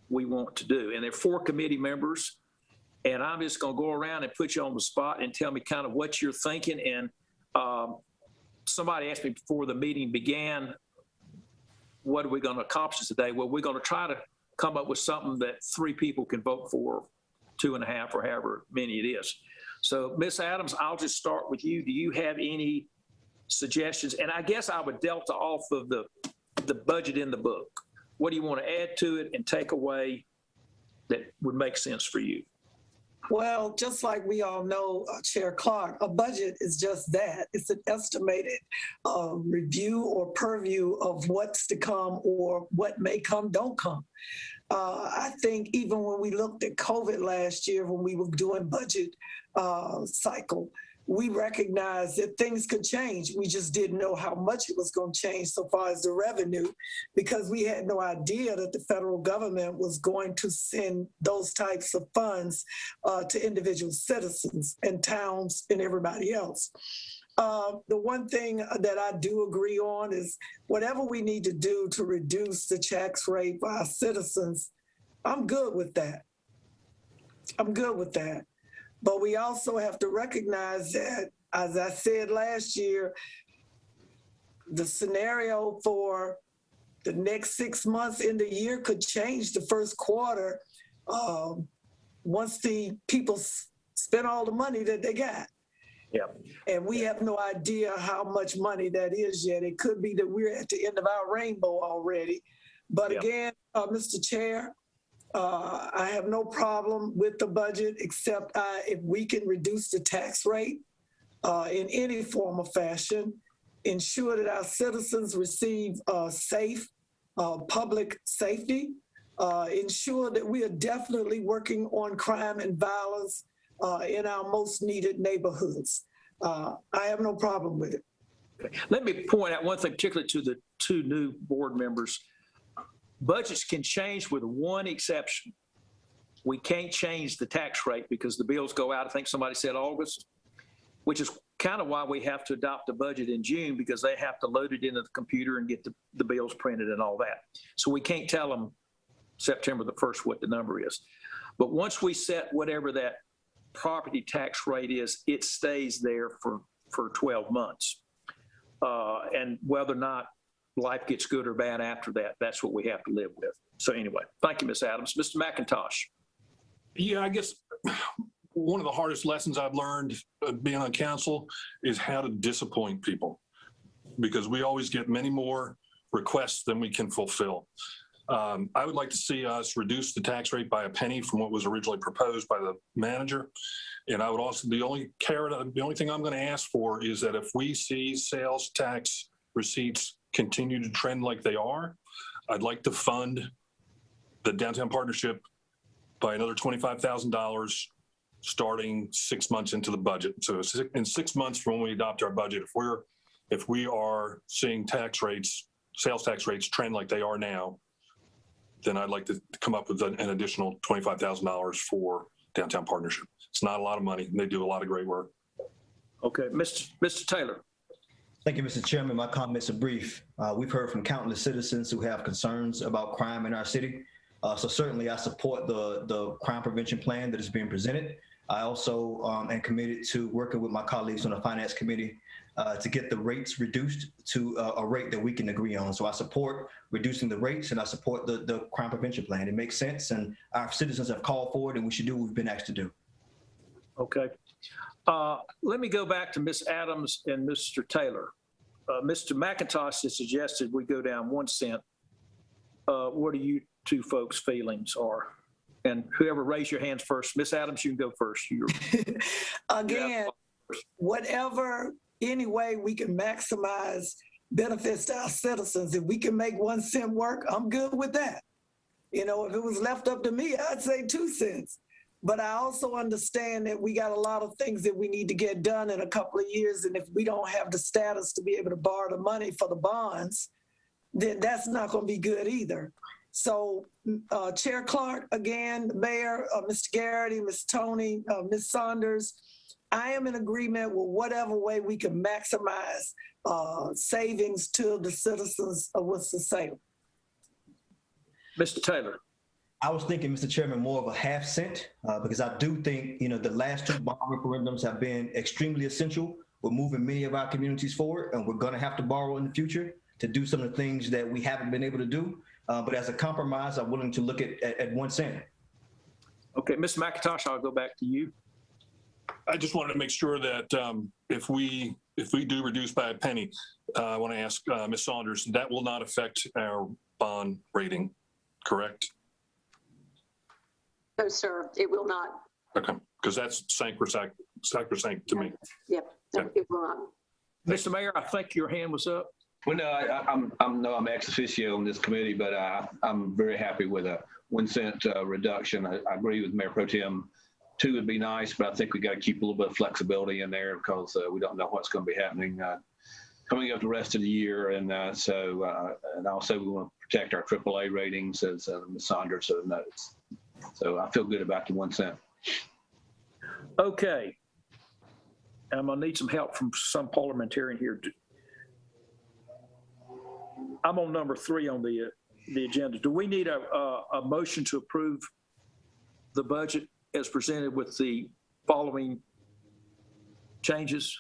we want to do. And there are 4 committee members, and I'm just going to go around and put you on the spot and tell me kind of what you're thinking. And somebody asked me before the meeting began, what are we going to accomplish today? Well, we're going to try to come up with something that 3 people can vote for, 2.5 or however many it is. So Ms. Adams, I'll just start with you. Do you have any suggestions? And I guess I would delta off of the budget in the book. What do you want to add to it and take away that would make sense for you? Well, just like we all know, Chair Clark, a budget is just that. It's an estimated review or purview of what's to come or what may come, don't come. I think even when we looked at COVID last year, when we were doing budget cycle, we recognized that things could change. We just didn't know how much it was going to change so far as the revenue, because we had no idea that the federal government was going to send those types of funds to individual citizens and towns and everybody else. The one thing that I do agree on is whatever we need to do to reduce the tax rate for our citizens, I'm good with that. I'm good with that. But we also have to recognize that, as I said last year, the scenario for the next 6 months in the year could change the first quarter once the people spend all the money that they got. Yeah. And we have no idea how much money that is yet. It could be that we're at the end of our rainbow already. But again, Mr. Chair, I have no problem with the budget, except if we can reduce the tax rate in any form or fashion, ensure that our citizens receive safe public safety, ensure that we are definitely working on crime and violence in our most needed neighborhoods. I have no problem with it. Let me point out one thing, particularly to the 2 new board members. Budgets can change with one exception. We can't change the tax rate because the bills go out, I think somebody said August, which is kind of why we have to adopt a budget in June, because they have to load it into the computer and get the bills printed and all that. So we can't tell them September the 1st what the number is. But once we set whatever that property tax rate is, it stays there for 12 months. And whether or not life gets good or bad after that, that's what we have to live with. So anyway, thank you, Ms. Adams. Mr. McIntosh. Yeah, I guess one of the hardest lessons I've learned being on council is how to disappoint people, because we always get many more requests than we can fulfill. I would like to see us reduce the tax rate by a penny from what was originally proposed by the manager. And I would also, the only thing I'm going to ask for is that if we see sales tax receipts continue to trend like they are, I'd like to fund the downtown partnership by another $25,000 starting 6 months into the budget. So in 6 months from when we adopt our budget, if we are seeing sales tax rates trend like they are now, then I'd like to come up with an additional $25,000 for downtown partnership. It's not a lot of money, and they do a lot of great work. Okay, Mr. Taylor. Thank you, Mr. Chairman. My comments are brief. We've heard from countless citizens who have concerns about crime in our city. So certainly I support the crime prevention plan that is being presented. I also am committed to working with my colleagues on the finance committee to get the rates reduced to a rate that we can agree on. So I support reducing the rates, and I support the crime prevention plan. It makes sense, and our citizens have called for it, and we should do what we've been asked to do. Okay. Let me go back to Ms. Adams and Mr. Taylor. Mr. McIntosh has suggested we go down 1 cent. What are you 2 folks' feelings are? And whoever raised your hands first, Miss Adams, you can go first. Again, whatever, any way we can maximize benefits to our citizens, if we can make 1 cent work, I'm good with that. You know, if it was left up to me, I'd say 2 cents. But I also understand that we got a lot of things that we need to get done in a couple of years. And if we don't have the status to be able to borrow the money for the bonds, then that's not going to be good either. So Chair Clark, again, Mayor, Mr. Garrity, Ms. Tony, Ms. Saunders, I am in agreement with whatever way we can maximize savings to the citizens of Winston-Salem. Mr. Taylor. I was thinking, Mr. Chairman, more of a half cent, because I do think, the last 2 bond referendums have been extremely essential. We're moving many of our communities forward, and we're going to have to borrow in the future to do some of the things that we haven't been able to do. But as a compromise, I'm willing to look at 1 cent. Okay, Mr. McIntosh, I'll go back to you. I just wanted to make sure that if we do reduce by a penny, I want to ask Ms. Saunders, that will not affect our bond rating, correct? No, sir, it will not. Okay, because that's sacrosanct to me. Yep, no, it will not. Mr. Mayor, I think your hand was up. Well, no, I'm ex officio on this committee, but I'm very happy with a 1 cent reduction. I agree with Mayor Pro Tem. 2 would be nice, but I think we got to keep a little bit of flexibility in there because we don't know what's going to be happening coming up the rest of the year. And and also we want to protect our AAA ratings, as Ms. Saunders notes. So I feel good about the 1 cent. Okay. I'm going to need some help from some parliamentarian here. I'm on number 3 on the agenda. Do we need a motion to approve the budget as presented with the following changes?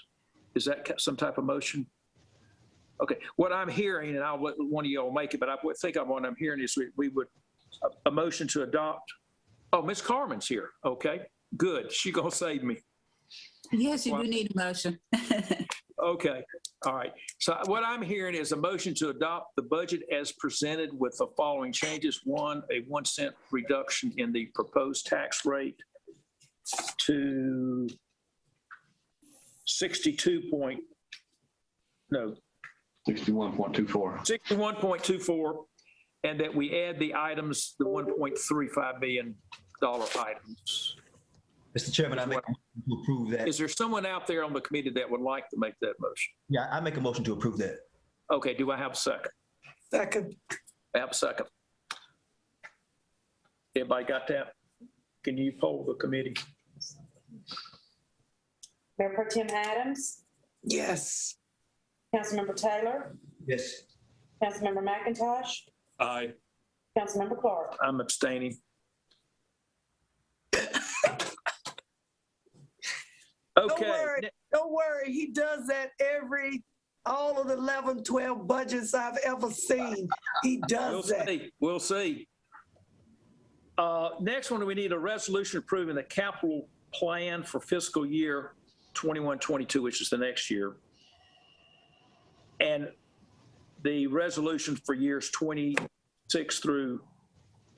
Is that some type of motion? Okay. What I'm hearing, and I'll let one of y'all make it, but I think what I'm hearing is we would a motion to adopt. Oh, Ms. Carmen's here. Okay, good. She gonna save me. Yes, you do need a motion. Okay, all right. So what I'm hearing is a motion to adopt the budget as presented with the following changes. 1, a 1 cent reduction in the proposed tax rate to 61.24. 61.24, and that we add the items, the $1.35 million items. Mr. Chairman, I make a motion to approve that. Is there someone out there on the committee that would like to make that motion? Yeah, I make a motion to approve that. Okay, do I have a second? Second. I have a second. Everybody got that? Can you poll the committee? Mayor Pro Tem Adams? Yes. Councilmember Taylor? Yes. Councilmember McIntosh? Aye. Councilmember Clark? I'm abstaining. Okay. Don't worry. He does that all of the 11, 12 budgets I've ever seen. He does that. We'll see. Next one, we need a resolution approving the capital plan for fiscal year 21-22, which is the next year. And the resolution for years 26 through,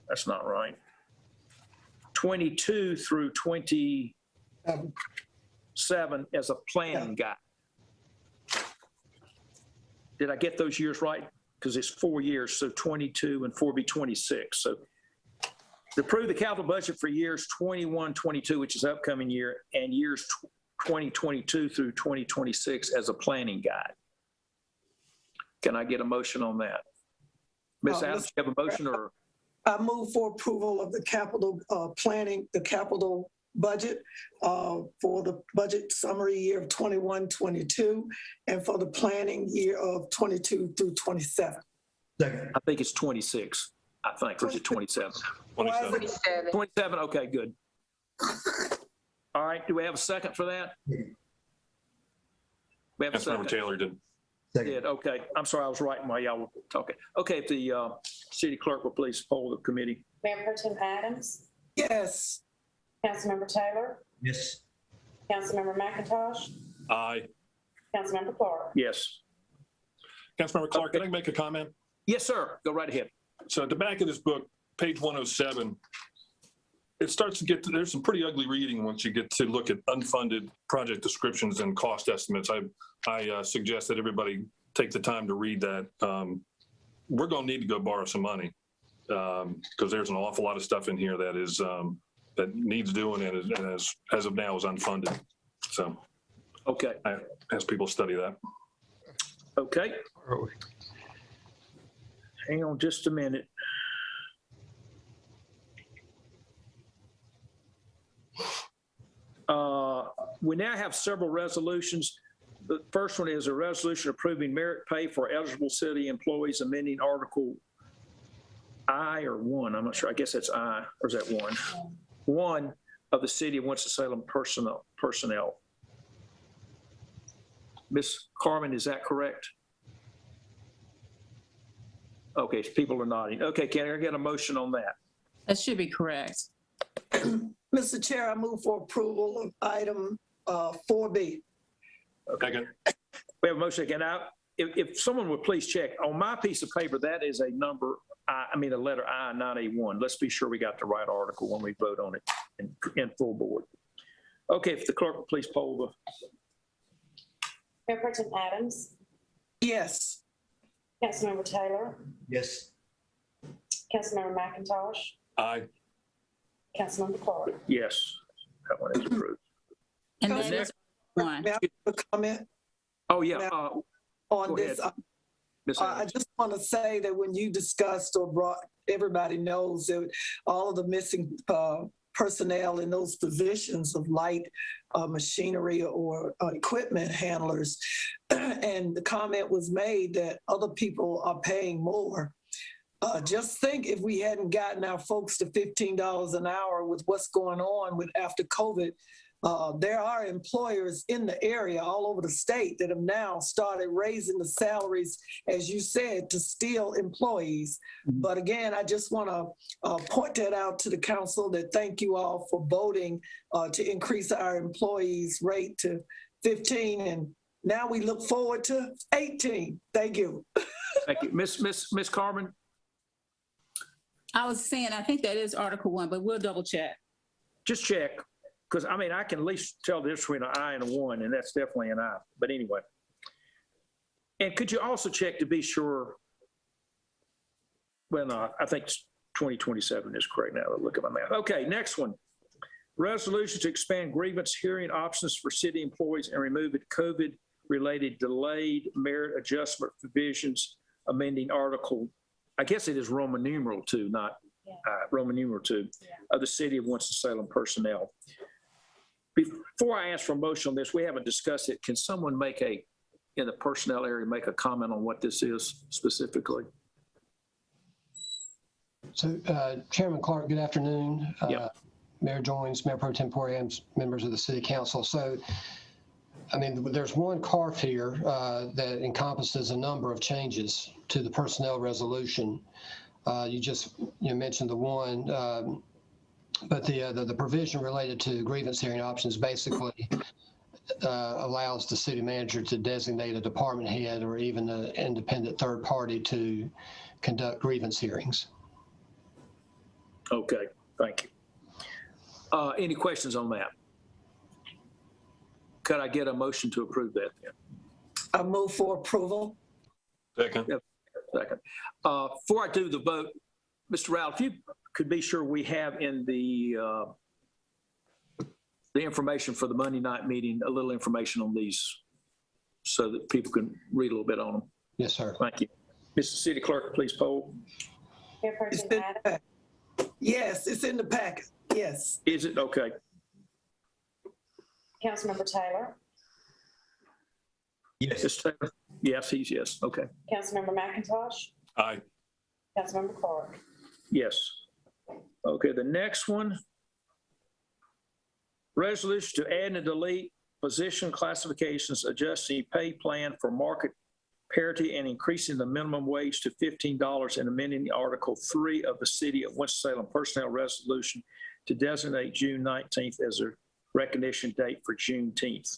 that's not right, 22 through 27 as a planning guide. Did I get those years right? Because it's 4 years, so 22 and 4 be 26. So to approve the capital budget for years 21-22, which is upcoming year, and years 2022 through 2026 as a planning guide. Can I get a motion on that? Ms. Adams, you have a motion, or? I move for approval of the capital planning, the capital budget for the budget summary year of 21-22 and for the planning year of 22 through 27. Second. I think it's 26. I think, or is it 27? 27. 27, okay, good. All right, do we have a second for that? We have a second. Councilmember Taylor did. Did, okay. I'm sorry, I was writing while y'all were talking. Okay, if the city clerk will please poll the committee. Mayor Pro Tem Adams? Yes. Councilmember Taylor? Yes. Councilmember McIntosh? Aye. Councilmember Clark? Yes. Councilmember Clark, can I make a comment? Yes, sir. Go right ahead. So at the back of this book, page 107, it starts to get to, there's some pretty ugly reading once you get to look at unfunded project descriptions and cost estimates. I suggest that everybody take the time to read that. We're going to need to go borrow some money because there's an awful lot of stuff in here that is that needs doing and as of now is unfunded. So, Okay. I ask people to study that. Okay. Hang on just a minute. We now have several resolutions. The first one is a resolution approving merit pay for eligible city employees, amending Article I or 1. I'm not sure. I guess that's I, or is that 1? 1 of the City of Winston-Salem personnel. Ms. Carmen, is that correct? Okay, people are nodding. Okay, can I get a motion on that? That should be correct. Mr. Chair, I move for approval of item 4B. Second. We have a motion again. Now, if someone would please check, on my piece of paper, that is a number, I mean a letter I, not a 1. Let's be sure we got the right article when we vote on it in full board. Okay, if the clerk would please poll the. Mayor Pro Tem Adams, Yes. Councilmember Taylor, Yes. Councilmember McIntosh, Aye. Councilmember Clark. Yes, that one is approved. And that is 1. May I make a comment Oh, yeah. on go this? ahead. Ms. I Adams. just want to say that when you discussed or brought, everybody knows that all of the missing personnel in those positions of light machinery or equipment handlers, and the comment was made that other people are paying more. Just think if we hadn't gotten our folks to $15 an hour with what's going on with after COVID, there are employers in the area all over the state that have now started raising the salaries, as you said, to steal employees. But again, I just want to point that out to the council that thank you all for voting to increase our employees' rate to 15. And now we look forward to 18. Thank you. Thank you. Miss Carmen? I was saying, I think that is Article 1, but we'll double check. Just check, because I mean, I can at least tell the difference between an I and a 1, and that's definitely an I. But anyway. And could you also check to be sure? Well, no, I think 2027 is correct now. Look at my math. Okay, next one. Resolution to expand grievance hearing options for city employees and remove COVID-related delayed merit adjustment provisions, amending Article, I guess it is Roman numeral 2, not Roman numeral 2, of the City of Winston-Salem personnel. Before I ask for a motion on this, we haven't discussed it. Can someone in the personnel area, make a comment on what this is specifically? So Chairman Clark, good afternoon. Mayor Joins, Mayor Pro Tempore, members of the City Council. So, I mean, there's one CARF here that encompasses a number of changes to the personnel resolution. You mentioned the one, but the provision related to grievance hearing options basically allows the city manager to designate a department head or even an independent third party to conduct grievance hearings. Okay, thank you. Any questions on that? Could I get a motion to approve that then? I move for approval. Second. Second. Before I do the vote, Mr. Rowell, if you could be sure we have in the information for the Monday night meeting, a little information on these so that people can read a little bit on them. Yes, sir. Thank you. Mr. City Clerk, please poll. Mayor Pro Tem Adams, Yes, it's in the packet. Yes. Is it? Okay. Councilmember Taylor, Yes. Mr. Taylor? Yes, he's yes. Okay. Councilmember McIntosh, Aye. Councilmember Clark. Yes. Okay, the next one. Resolution to add and delete position classifications, adjusting pay plan for market parity and increasing the minimum wage to $15 and amending Article 3 of the City of Winston-Salem Personnel Resolution to designate June 19th as a recognition date for Juneteenth.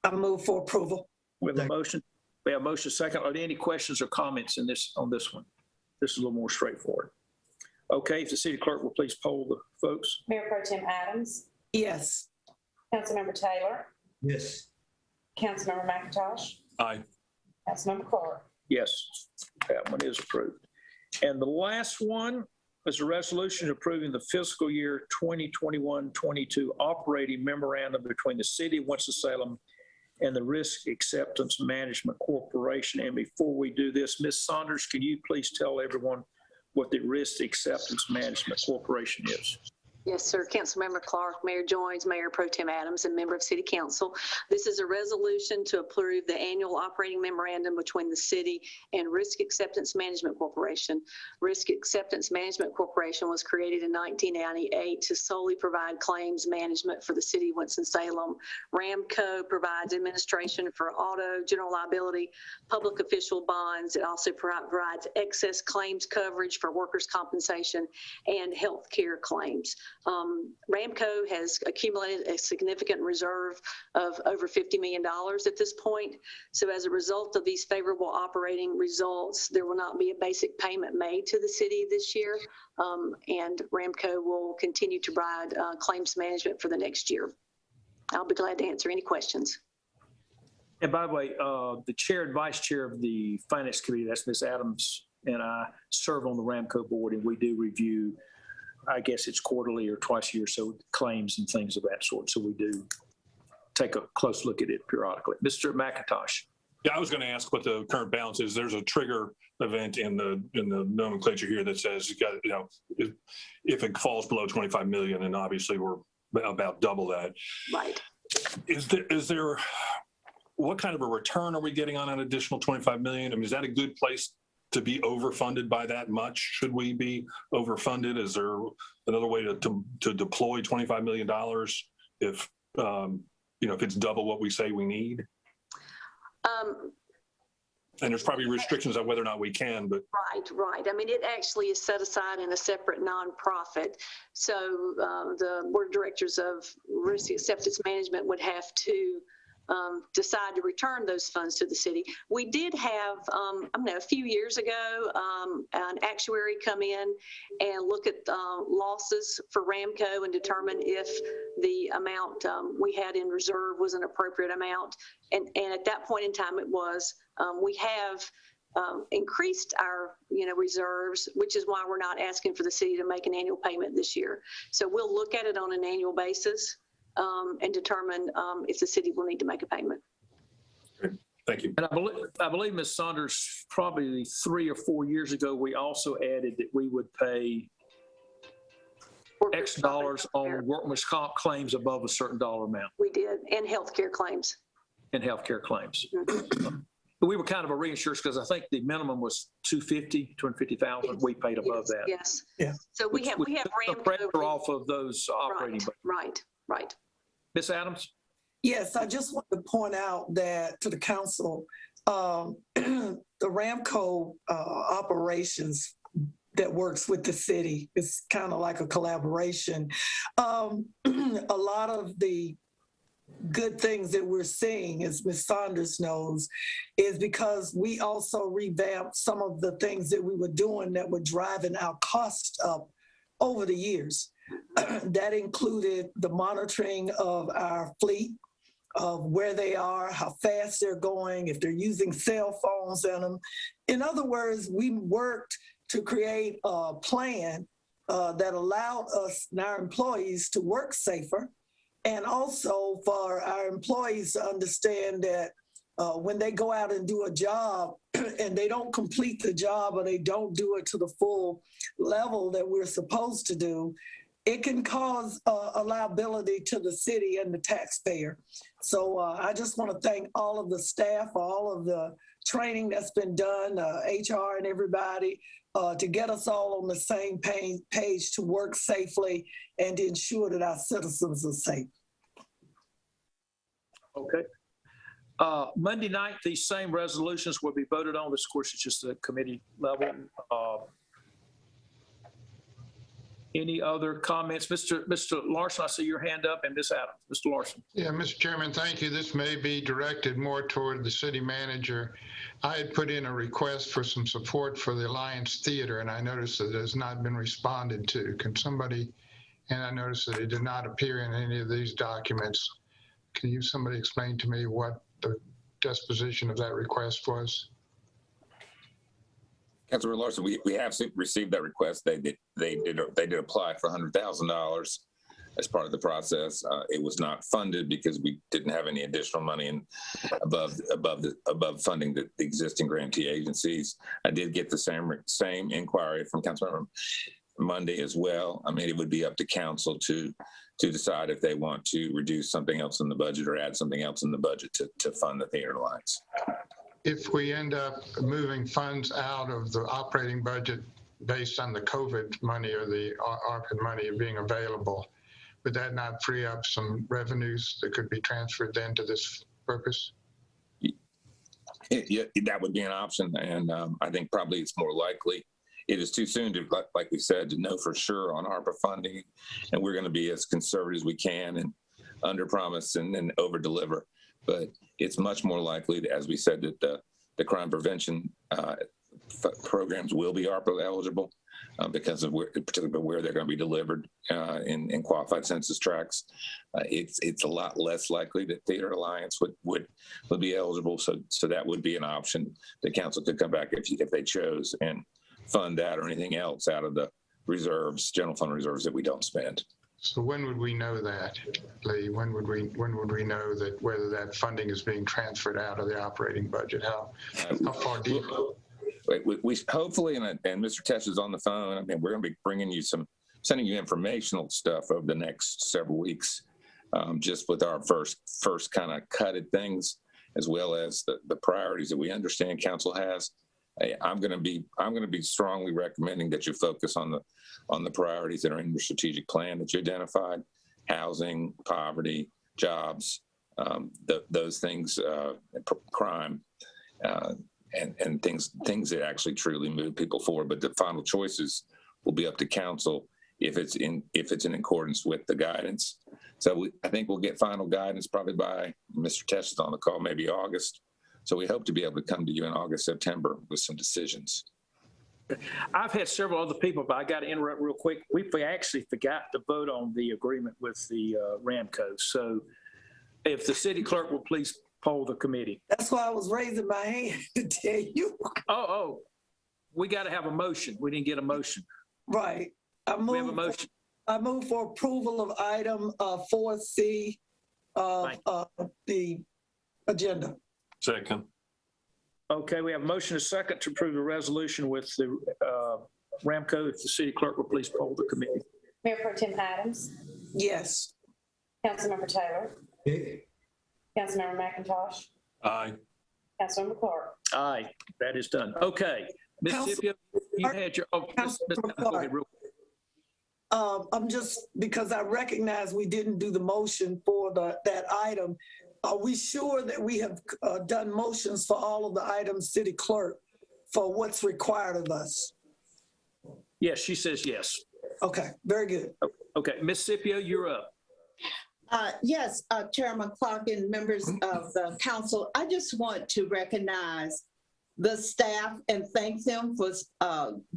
I move for approval. We have a motion. We have a motion second. Are there any questions or comments on this one? This is a little more straightforward. Okay, if the city clerk will please poll the folks. Mayor Pro Tem Adams, Yes. Councilmember Taylor, Yes. Councilmember McIntosh, Aye. Councilmember Clark. Yes, that one is approved. And the last one is a resolution approving the fiscal year 2021-22 operating memorandum between the city of Winston-Salem and the Risk Acceptance Management Corporation. And before we do this, Ms. Saunders, can you please tell everyone what the Risk Acceptance Management Corporation is? Yes, sir. Councilmember Clark, Mayor Joines, Mayor Pro Tem Adams, and member of City Council. This is a resolution to approve the annual operating memorandum between the city and Risk Acceptance Management Corporation. Risk Acceptance Management Corporation was created in 1998 to solely provide claims management for the city of Winston-Salem. RAMCO provides administration for auto, general liability, public official bonds. It also provides excess claims coverage for workers' compensation and health care claims. RAMCO has accumulated a significant reserve of over $50 million at this point. So as a result of these favorable operating results, there will not be a basic payment made to the city this year. And RAMCO will continue to provide claims management for the next year. I'll be glad to answer any questions. And by the way, the chair and vice chair of the finance committee, that's Ms. Adams, and I serve on the RAMCO board, and we do review, I guess it's quarterly or twice a year, so claims and things of that sort. So we do take a close look at it periodically. Mr. McIntosh. Yeah, I was going to ask what the current balance is. There's a trigger event in the nomenclature here that says you got, if it falls below 25 million, and obviously we're about double that. Right. Is there what kind of a return are we getting on an additional 25 million? I mean, is that a good place to be overfunded by that much? Should we be overfunded? Is there another way to deploy $25 million if if it's double what we say we need? And there's probably restrictions on whether or not we can, but. Right. I mean, it actually is set aside in a separate nonprofit. So the board of directors of Risk Acceptance Management would have to decide to return those funds to the city. We did have, a few years ago, an actuary come in and look at losses for RAMCO and determine if the amount we had in reserve was an appropriate amount. And at that point in time, it was. We have increased our, reserves, which is why we're not asking for the city to make an annual payment this year. So we'll look at it on an annual basis. And determine if the city will need to make a payment. Great. Thank you. And I believe Ms. Saunders, probably 3 or 4 years ago, we also added that we would pay X dollars on workman's comp claims above a certain dollar amount. We did, and healthcare claims. And healthcare claims. Mm-hmm. We were kind of a reinsurance because I think the minimum was $250,000. We paid above that. Yes. Yeah. So we have the pressure off of those operating. Right. Ms. Adams? Yes, I just want to point out that to the council, the RAMCO operations that works with the city is kind of like a collaboration. A lot of the good things that we're seeing, as Ms. Saunders knows, is because we also revamped some of the things that we were doing that were driving our cost up over the years. That included the monitoring of our fleet, of where they are, how fast they're going, if they're using cell phones in them. In other words, we worked to create a plan that allowed us and our employees to work safer, and also for our employees to understand that when they go out and do a job and they don't complete the job or they don't do it to the full level that we're supposed to do, it can cause a liability to the city and the taxpayer. So I just want to thank all of the staff, all of the training that's been done, HR and everybody, to get us all on the same page to work safely and to ensure that our citizens are safe. Okay. Monday night, these same resolutions will be voted on. This, of course, is just a committee level. Any other comments? Mr. Larson, I see your hand up, and Ms. Adams. Mr. Larson. Yeah, Mr. Chairman, thank you. This may be directed more toward the city manager. I had put in a request for some support for the Alliance Theater, and I noticed that it has not been responded to. Can somebody, and I noticed that it did not appear in any of these documents. Can somebody explain to me what the disposition of that request was? Councilor Larson, we have received that request. They did apply for $100,000 as part of the process. It was not funded because we didn't have any additional money in above funding the existing grantee agencies. I did get the same inquiry from Councilmember Monday as well. I mean, it would be up to council to decide if they want to reduce something else in the budget or add something else in the budget to fund the Theater Alliance. If we end up moving funds out of the operating budget based on the COVID money or the ARPA money being available, would that not free up some revenues that could be transferred then to this purpose? Yeah, that would be an option, and I think probably it's more likely. It is too soon to, like we said, to know for sure on ARPA funding, and we're going to be as conservative as we can and under promise and then over deliver. But it's much more likely, as we said, that the crime prevention programs will be ARPA eligible because of particularly where they're going to be delivered in qualified census tracts. It's a lot less likely that Theater Alliance would be eligible. So that would be an option. The council could come back if they chose and fund that or anything else out of the reserves, general fund reserves that we don't spend. So when would we know that, Lee? When would we know that whether that funding is being transferred out of the operating budget? How far deep? We hopefully, and Mr. Tesh is on the phone. I mean, we're going to be sending you informational stuff over the next several weeks, just with our first kind of cut at things, as well as the priorities that we understand council has. I'm going to be strongly recommending that you focus on the priorities that are in your strategic plan that you identified: housing, poverty, jobs, those things, crime, and things that actually truly move people forward. But the final choices will be up to council if it's in accordance with the guidance. So I think we'll get final guidance probably by Mr. Tesh is on the call, maybe August. So we hope to be able to come to you in August, September with some decisions. I've had several other people, but I got to interrupt real quick. We actually forgot to vote on the agreement with the Ramco. So if the city clerk will please poll the committee. That's why I was raising my hand to tell you. Oh, we got to have a motion. We didn't get a motion. Right. We have a motion. I move for approval of item 4C of the agenda. Second. Okay, we have a motion and a second to approve the resolution with the Ramco. If the city clerk will please poll the committee. Mayor Pro Tem Adams. Yes. Councilmember Taylor. Councilmember McIntosh. Aye. Councilmember Clark. Aye, that is done. Okay. Ms. Scipio, you had your, go ahead real quick. I'm just, because I recognize we didn't do the motion for that item. Are we sure that we have done motions for all of the items, city clerk, for what's required of us? Yes, she says yes. Okay, very good. Okay, Ms. Scipio, you're up. Yes, Chairman Clark and members of the council, I just want to recognize the staff and thank them for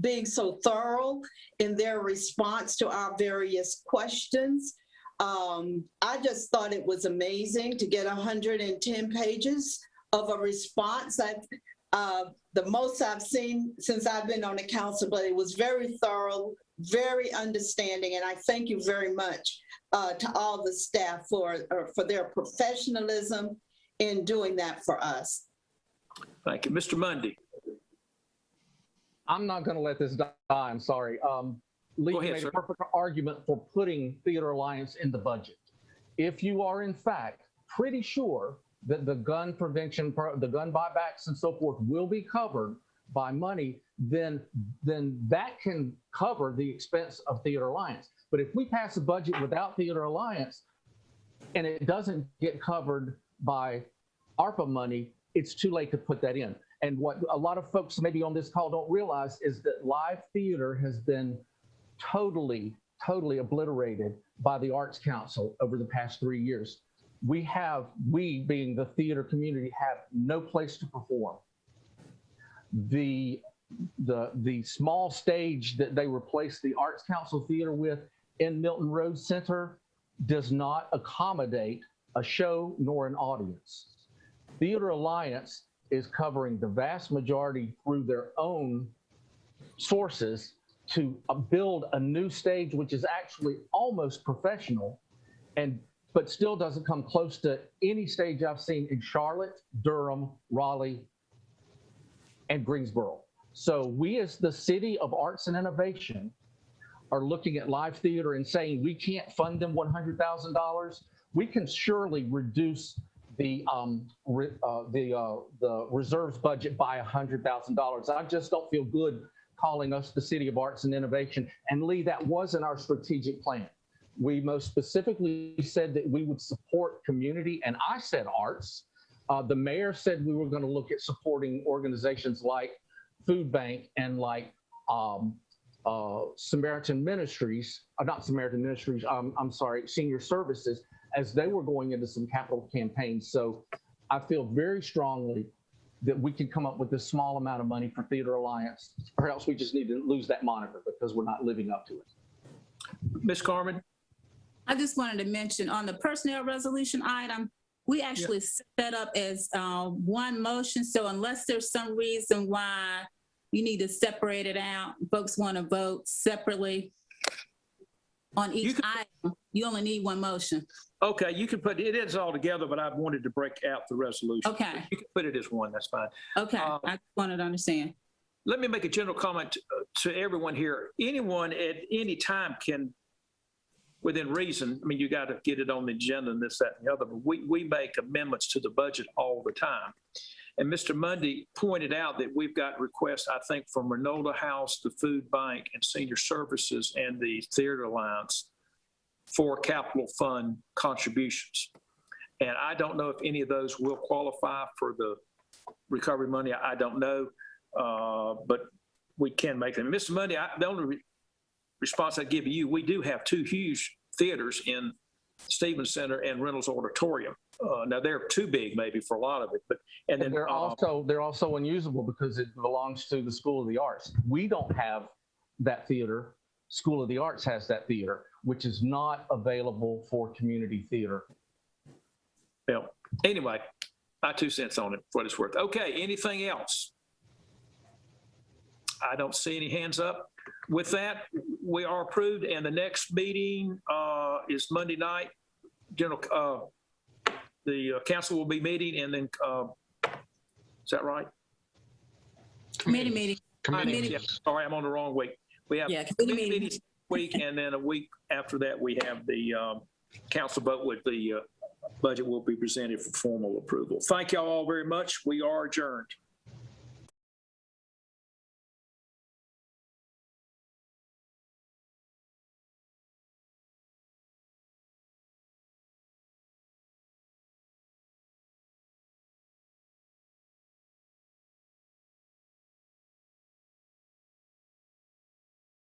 being so thorough in their response to our various questions. I just thought it was amazing to get 110 pages of a response. The most I've seen since I've been on the council, but it was very thorough, very understanding, and I thank you very much to all the staff for their professionalism in doing that for us. Thank you. Mr. Mundy. I'm not going to let this die. I'm sorry. Lee made a perfect argument for putting Theater Alliance in the budget. If you are in fact pretty sure that the gun prevention, the gun buybacks and so forth will be covered by money, then that can cover the expense of Theater Alliance. But if we pass a budget without Theater Alliance and it doesn't get covered by ARPA money, it's too late to put that in. And what a lot of folks maybe on this call don't realize is that live theater has been totally totally obliterated by the Arts Council over the past 3 years. We being the theater community, have no place to perform. The small stage that they replaced the Arts Council Theater with in Milton Road Center does not accommodate a show nor an audience. Theater Alliance is covering the vast majority through their own sources to build a new stage, which is actually almost professional, but still doesn't come close to any stage I've seen in Charlotte, Durham, Raleigh, and Greensboro. So we, as the City of Arts and Innovation, are looking at live theater and saying we can't fund them $100,000. We can surely reduce the reserves budget by $100,000. I just don't feel good calling us the City of Arts and Innovation. And Lee, that wasn't our strategic plan. We most specifically said that we would support community, and I said arts. The mayor said we were going to look at supporting organizations like Food Bank and like Samaritan Ministries, not Samaritan Ministries, I'm sorry, Senior Services, as they were going into some capital campaigns. So I feel very strongly that we can come up with this small amount of money for Theater Alliance, or else we just need to lose that moniker because we're not living up to it. Ms. Carmen? I just wanted to mention on the personnel resolution item, we actually set that up as one motion. So unless there's some reason why you need to separate it out, folks want to vote separately on each item, you only need one motion. Okay, you can put, it is all together, but I wanted to break out the resolution. Okay. You can put it as one, that's fine. Okay, I just wanted to understand. Let me make a general comment to everyone here. Anyone at any time can, within reason, I mean, you got to get it on the agenda and this, that, and the other, but we make amendments to the budget all the time. And Mr. Mundy pointed out that we've got requests, I think, from Renolda House, the Food Bank, and Senior Services, and the Theater Alliance for capital fund contributions. And I don't know if any of those will qualify for the recovery money. I don't know, but we can make them. Mr. Mundy, the only response I give you, we do have two huge theaters in Stevens Center and Reynolds Auditorium. Now they're too big maybe for a lot of it, but and then they're also unusable because it belongs to the School of the Arts. We don't have that theater. School of the Arts has that theater, which is not available for community theater. Well, anyway, my 2 cents on it, for what it's worth. Okay, anything else? I don't see any hands up. With that, we are approved, and the next meeting is Monday night. The council will be meeting, and then, is that right? Committee meeting. Yeah, sorry, I'm on the wrong week. We have committee meetings week, and then a week after that, we have the council vote with the budget will be presented for formal approval. Thank you all very much. We are adjourned.